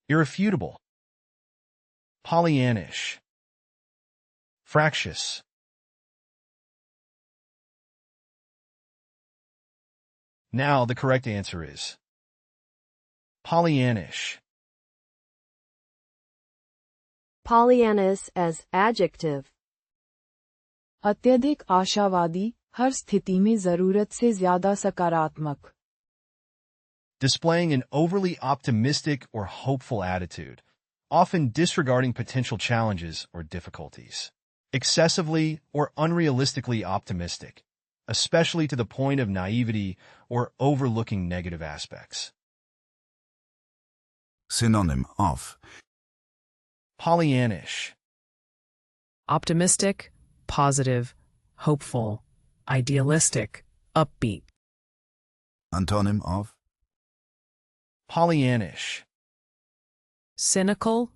irrefutable, Pollyannish, fractious. Now the correct answer is Pollyannish. Pollyannish as adjective. अत्यधिक आशावादी, हर स्थिति में जरूरत से ज्यादा सकारात्मक. Displaying an overly optimistic or hopeful attitude, often disregarding potential challenges or difficulties. Excessively or unrealistically optimistic, especially to the point of naivety or overlooking negative aspects. Synonym of Pollyannish. Optimistic, positive, hopeful, idealistic, upbeat. Antonym of Pollyannish. Cynical,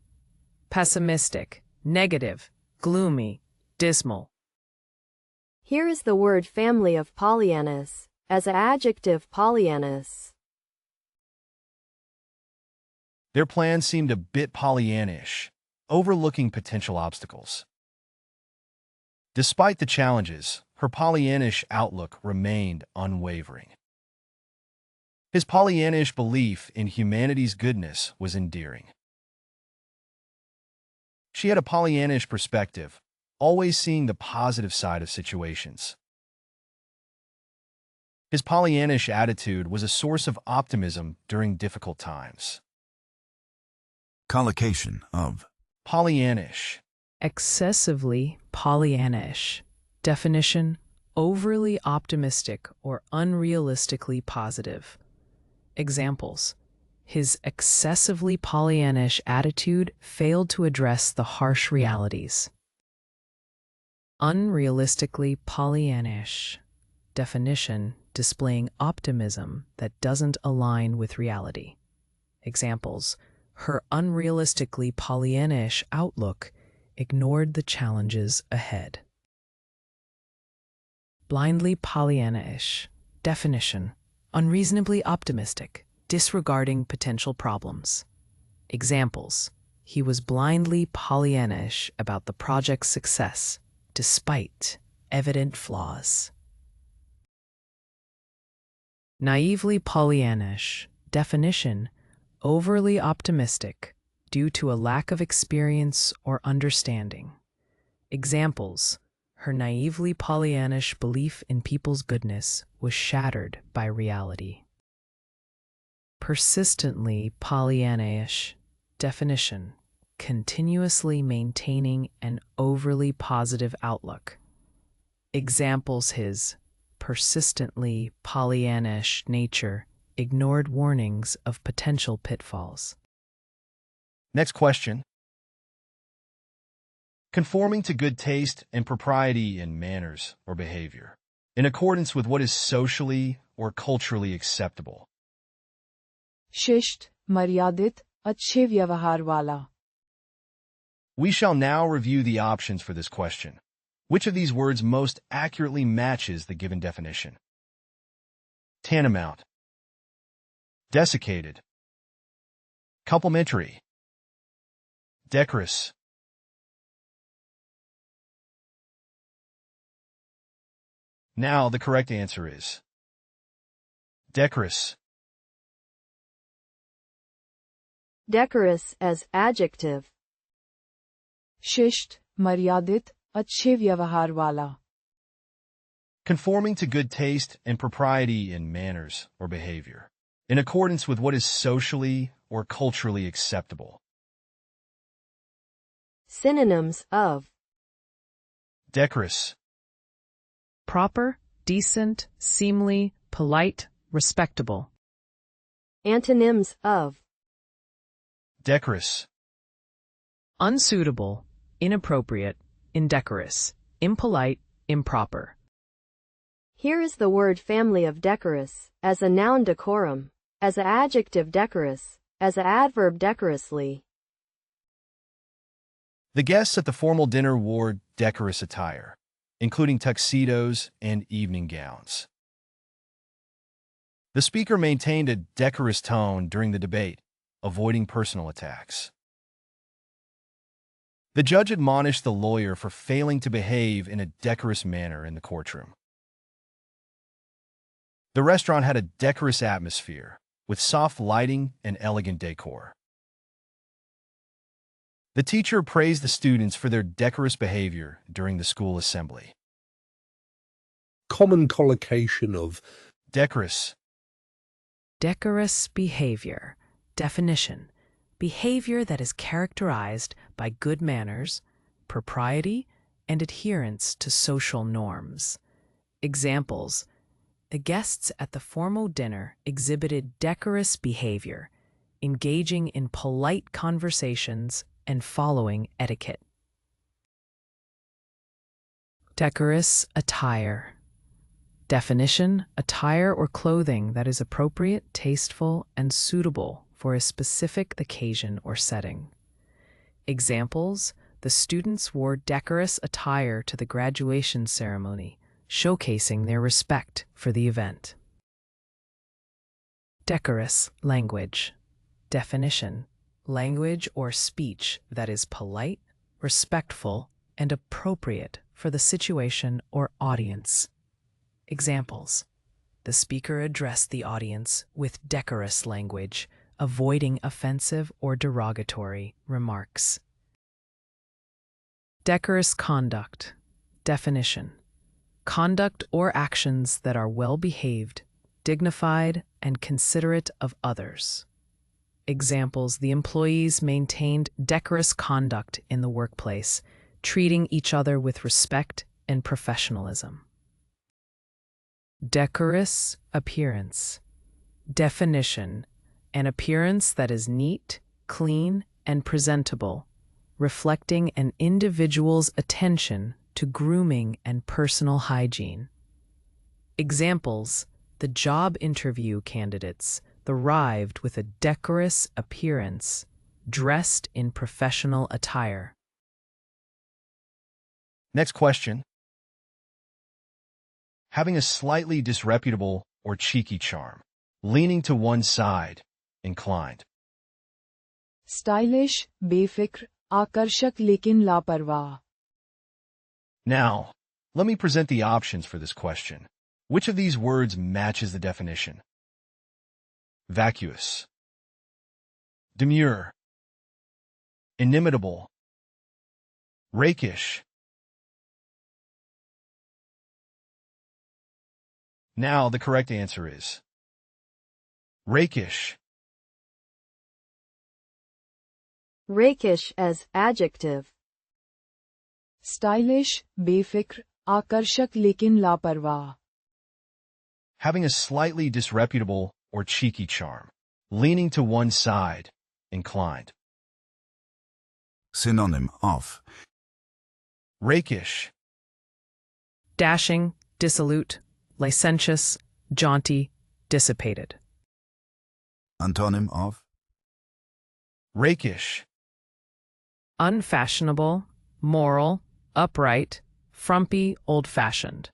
pessimistic, negative, gloomy, dismal. Here is the word family of Pollyannish as an adjective Pollyannish. Their plan seemed a bit Pollyannish, overlooking potential obstacles. Despite the challenges, her Pollyannish outlook remained unwavering. His Pollyannish belief in humanity's goodness was endearing. She had a Pollyannish perspective, always seeing the positive side of situations. His Pollyannish attitude was a source of optimism during difficult times. collocation of Pollyannish. Excessively Pollyannish. Definition: overly optimistic or unrealistically positive. Examples: his excessively Pollyannish attitude failed to address the harsh realities. Unrealistically Pollyannish. Definition: displaying optimism that doesn't align with reality. Examples: her unrealistically Pollyannish outlook ignored the challenges ahead. Blindly Pollyannish. Definition: unreasonably optimistic, disregarding potential problems. Examples: he was blindly Pollyannish about the project's success, despite evident flaws. Naively Pollyannish. Definition: overly optimistic due to a lack of experience or understanding. Examples: her naively Pollyannish belief in people's goodness was shattered by reality. Persistently Pollyannish. Definition: continuously maintaining an overly positive outlook. Examples: his persistently Pollyannish nature ignored warnings of potential pitfalls. Next question. Conforming to good taste and propriety in manners or behavior, in accordance with what is socially or culturally acceptable. शिष्ट, मर्यादित, अच्छे व्यवहार वाला. We shall now review the options for this question. Which of these words most accurately matches the given definition? Tantamount, desiccated, complimentary, decorous, Now, the correct answer is decorous. Decorous as adjective. शिष्ट, मर्यादित, अच्छे व्यवहार वाला. Conforming to good taste and propriety in manners or behavior, in accordance with what is socially or culturally acceptable. Synonyms of Decorous. Proper, decent, seemly, polite, respectable. antonyms of Decorous. Unsuitable, inappropriate, indecorous, impolite, improper. Here is the word family of decorous, as a noun decorum, as a adjective decorous, as a adverb decorously. The guests at the formal dinner wore decorous attire, including tuxedos and evening gowns. The speaker maintained a decorous tone during the debate, avoiding personal attacks. The judge admonished the lawyer for failing to behave in a decorous manner in the courtroom. The restaurant had a decorous atmosphere, with soft lighting and elegant decor. The teacher praised the students for their decorous behavior during the school assembly. Common collocation of Decorous. Decorous behavior. Definition: behavior that is characterized by good manners, propriety, and adherence to social norms. Examples: the guests at the formal dinner exhibited decorous behavior, engaging in polite conversations and following etiquette. Decorous attire. Definition: attire or clothing that is appropriate, tasteful, and suitable for a specific occasion or setting. Examples: the students wore decorous attire to the graduation ceremony, showcasing their respect for the event. Decorous language. Definition: language or speech that is polite, respectful, and appropriate for the situation or audience. Examples: the speaker addressed the audience with decorous language, avoiding offensive or derogatory remarks. Decorous conduct. Definition: conduct or actions that are well-behaved, dignified, and considerate of others. Examples: the employees maintained decorous conduct in the workplace, treating each other with respect and professionalism. Decorous appearance. Definition: an appearance that is neat, clean, and presentable, reflecting an individual's attention to grooming and personal hygiene. Examples: the job interview candidates arrived with a decorous appearance, dressed in professional attire. Next question. Having a slightly disreputable or cheeky charm, leaning to one side, inclined. Stylish, बेफिक्र, आकर्षक लेकिन लापरवाह. Now, let me present the options for this question. Which of these words matches the definition? Vacuous, demure, inimitable, rakish. Now, the correct answer is rakish. rakish as adjective. Stylish, बेफिक्र, आकर्षक लेकिन लापरवाह. Having a slightly disreputable or cheeky charm, leaning to one side, inclined. Synonym of Rakish. Dashing, dissolute, licentious, jaunty, dissipated. Antonym of Rakish. Unfashionable, moral, upright, frumpy, old-fashioned.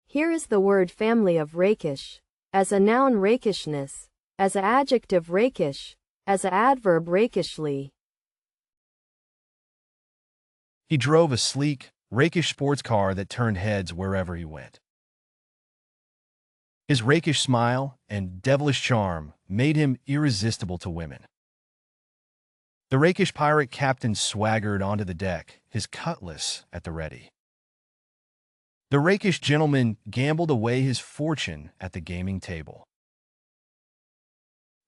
Here is the word family of rakish, as a noun rakishness, as an adjective rakish, as an adverb rakishly. He drove a sleek, rakish sports car that turned heads wherever he went. His rakish smile and devilish charm made him irresistible to women. The rakish pirate captain swaggered onto the deck, his cutlass at the ready. The rakish gentleman gambled away his fortune at the gaming table.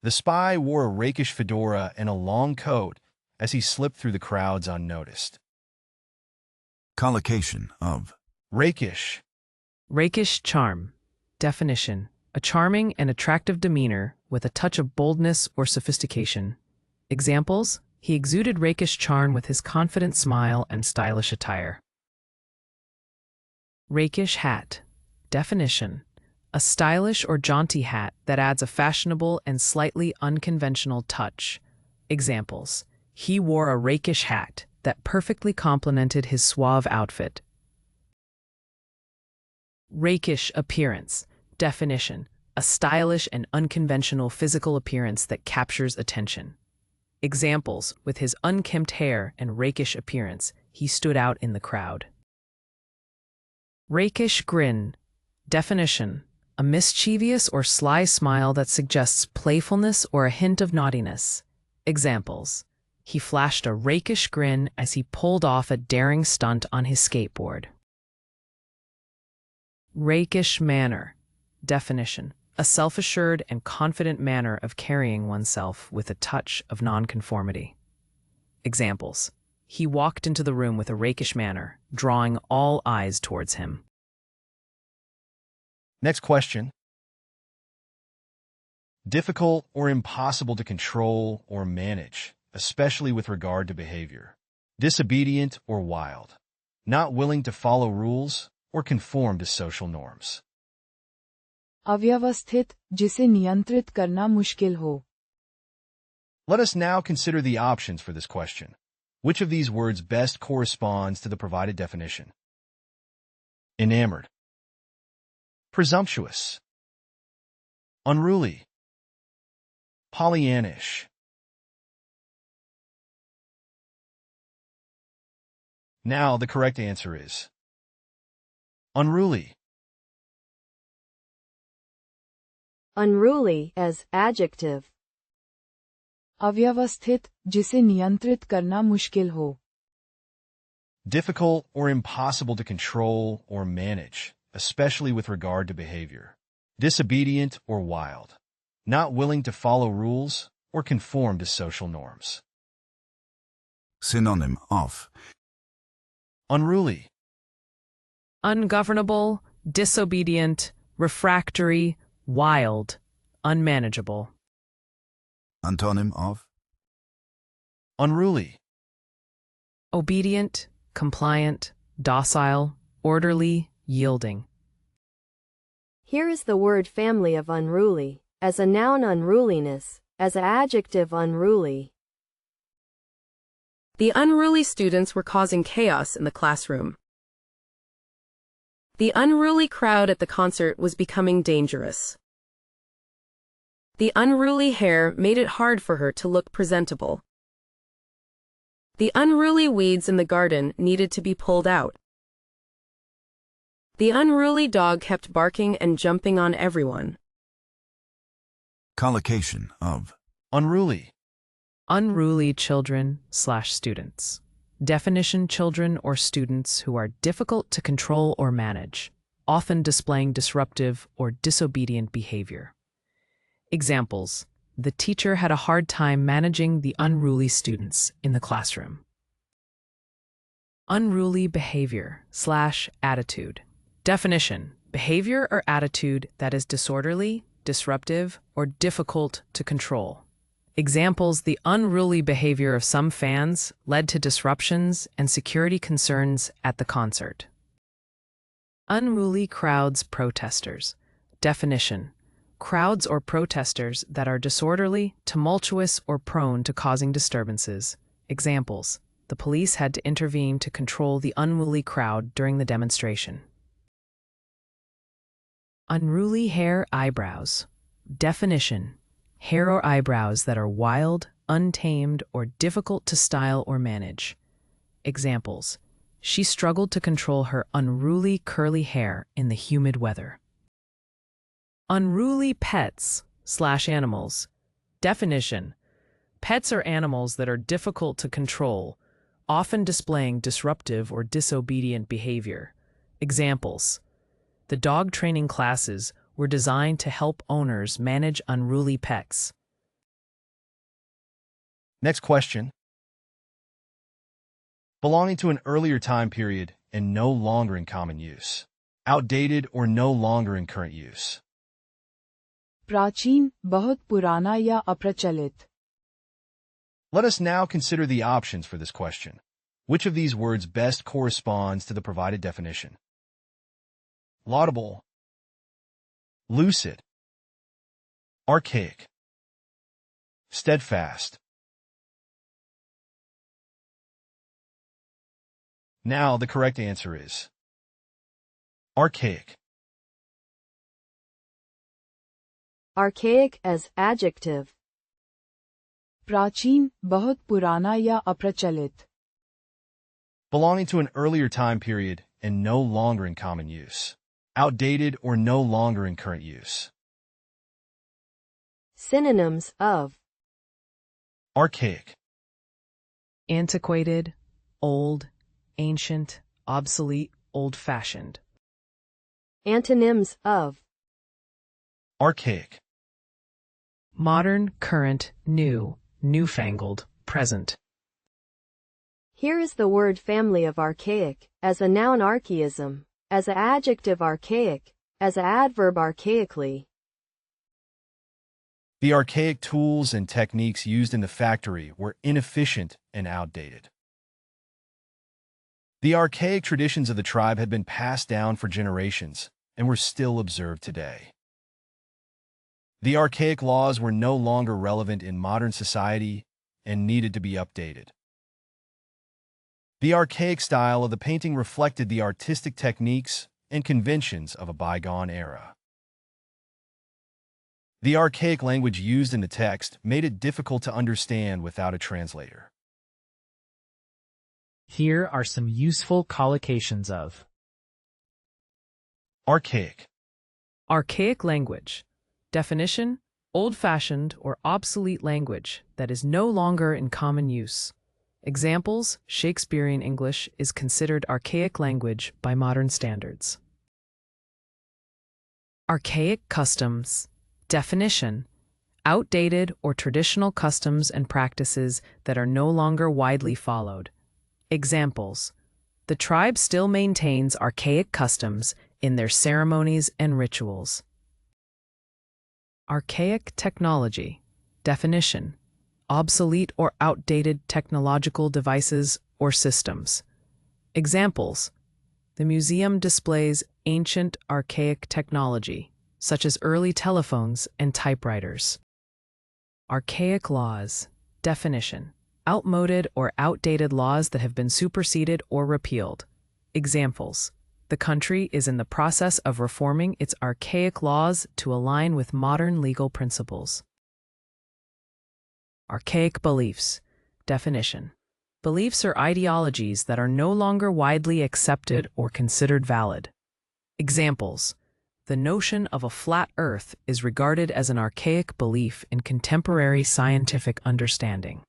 The spy wore a rakish fedora and a long coat as he slipped through the crowds unnoticed. Collocation of Rakish. Rakish charm. Definition: a charming and attractive demeanor with a touch of boldness or sophistication. Examples: he exuded rakish charm with his confident smile and stylish attire. Rakish hat. Definition: a stylish or jaunty hat that adds a fashionable and slightly unconventional touch. Examples: he wore a rakish hat that perfectly complemented his suave outfit. Rakish appearance. Definition: a stylish and unconventional physical appearance that captures attention. Examples: with his unkempt hair and rakish appearance, he stood out in the crowd. Rakish grin. Definition: a mischievous or sly smile that suggests playfulness or a hint of naughtiness. Examples: he flashed a rakish grin as he pulled off a daring stunt on his skateboard. Rakish manner. Definition: a self-assured and confident manner of carrying oneself with a touch of nonconformity. Examples: he walked into the room with a rakish manner, drawing all eyes towards him. Next question. Difficult or impossible to control or manage, especially with regard to behavior. Disobedient or wild. Not willing to follow rules or conform to social norms. अव्यवस्थित, जिसे नियंत्रित करना मुश्किल हो. Let us now consider the options for this question. Which of these words best corresponds to the provided definition? Enamored. Presumptuous. Unruly. Pollyannish. Now the correct answer is unruly. Unruly as adjective. अव्यवस्थित, जिसे नियंत्रित करना मुश्किल हो. Difficult or impossible to control or manage, especially with regard to behavior. Disobedient or wild. Not willing to follow rules or conform to social norms. synonym of Unruly. Ungovernable, disobedient, refractory, wild, unmanageable. antonym of Unruly. Obedient, compliant, docile, orderly, yielding. Here is the word family of unruly, as a noun unruliness, as an adjective unruly. The unruly students were causing chaos in the classroom. The unruly crowd at the concert was becoming dangerous. The unruly hair made it hard for her to look presentable. The unruly weeds in the garden needed to be pulled out. The unruly dog kept barking and jumping on everyone. collocation of Unruly. Unruly children/students. Definition: children or students who are difficult to control or manage, often displaying disruptive or disobedient behavior. Examples: the teacher had a hard time managing the unruly students in the classroom. Unruly behavior/attitude. Definition: behavior or attitude that is disorderly, disruptive, or difficult to control. Examples: the unruly behavior of some fans led to disruptions and security concerns at the concert. Unruly crowds protesters. Definition: crowds or protesters that are disorderly, tumultuous, or prone to causing disturbances. Examples: the police had to intervene to control the unruly crowd during the demonstration. Unruly hair, eyebrows. Definition: hair or eyebrows that are wild, untamed, or difficult to style or manage. Examples: she struggled to control her unruly curly hair in the humid weather. Unruly pets/animals. Definition: pets are animals that are difficult to control, often displaying disruptive or disobedient behavior. Examples: the dog training classes were designed to help owners manage unruly pets. Next question. Belonging to an earlier time period and no longer in common use. Outdated or no longer in current use. प्राचीन, बहुत पुराना या अप्रचलित. Let us now consider the options for this question. Which of these words best corresponds to the provided definition? Laudable, lucid, archaic, steadfast. Now the correct answer is archaic. Archaic as adjective. प्राचीन, बहुत पुराना या अप्रचलित. Belonging to an earlier time period and no longer in common use. Outdated or no longer in current use. Synonyms of Archaic, Antiquated, old, ancient, obsolete, old-fashioned. antonyms of archaic, Modern, current, new, newfangled, present. Here is the word family of archaic, as a noun archaism, as a adjective archaic, as a adverb archaically. The archaic tools and techniques used in the factory were inefficient and outdated. The archaic traditions of the tribe had been passed down for generations and were still observed today. The archaic laws were no longer relevant in modern society and needed to be updated. The archaic style of the painting reflected the artistic techniques and conventions of a bygone era. The archaic language used in the text made it difficult to understand without a translator. Here are some useful collocations of Archaic, Archaic language. Definition: old-fashioned or obsolete language that is no longer in common use. Examples: Shakespearean English is considered archaic language by modern standards. Archaic customs. Definition: outdated or traditional customs and practices that are no longer widely followed. Examples: the tribe still maintains archaic customs in their ceremonies and rituals. Archaic technology. Definition: obsolete or outdated technological devices or systems. Examples: the museum displays ancient archaic technology, such as early telephones and typewriters. Archaic laws. Definition: outmoded or outdated laws that have been superseded or repealed. Examples: the country is in the process of reforming its archaic laws to align with modern legal principles. Archaic beliefs. Definition: beliefs are ideologies that are no longer widely accepted or considered valid. Examples: the notion of a flat Earth is regarded as an archaic belief in contemporary scientific understanding.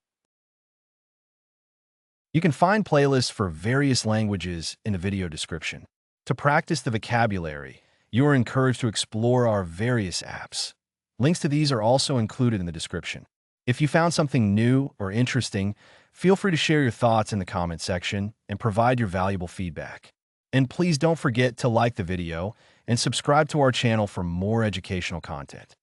You can find playlists for various languages in the video description. To practice the vocabulary, you are encouraged to explore our various apps. Links to these are also included in the description. If you found something new or interesting, feel free to share your thoughts in the comment section and provide your valuable feedback. And please don't forget to like the video and subscribe to our channel for more educational content.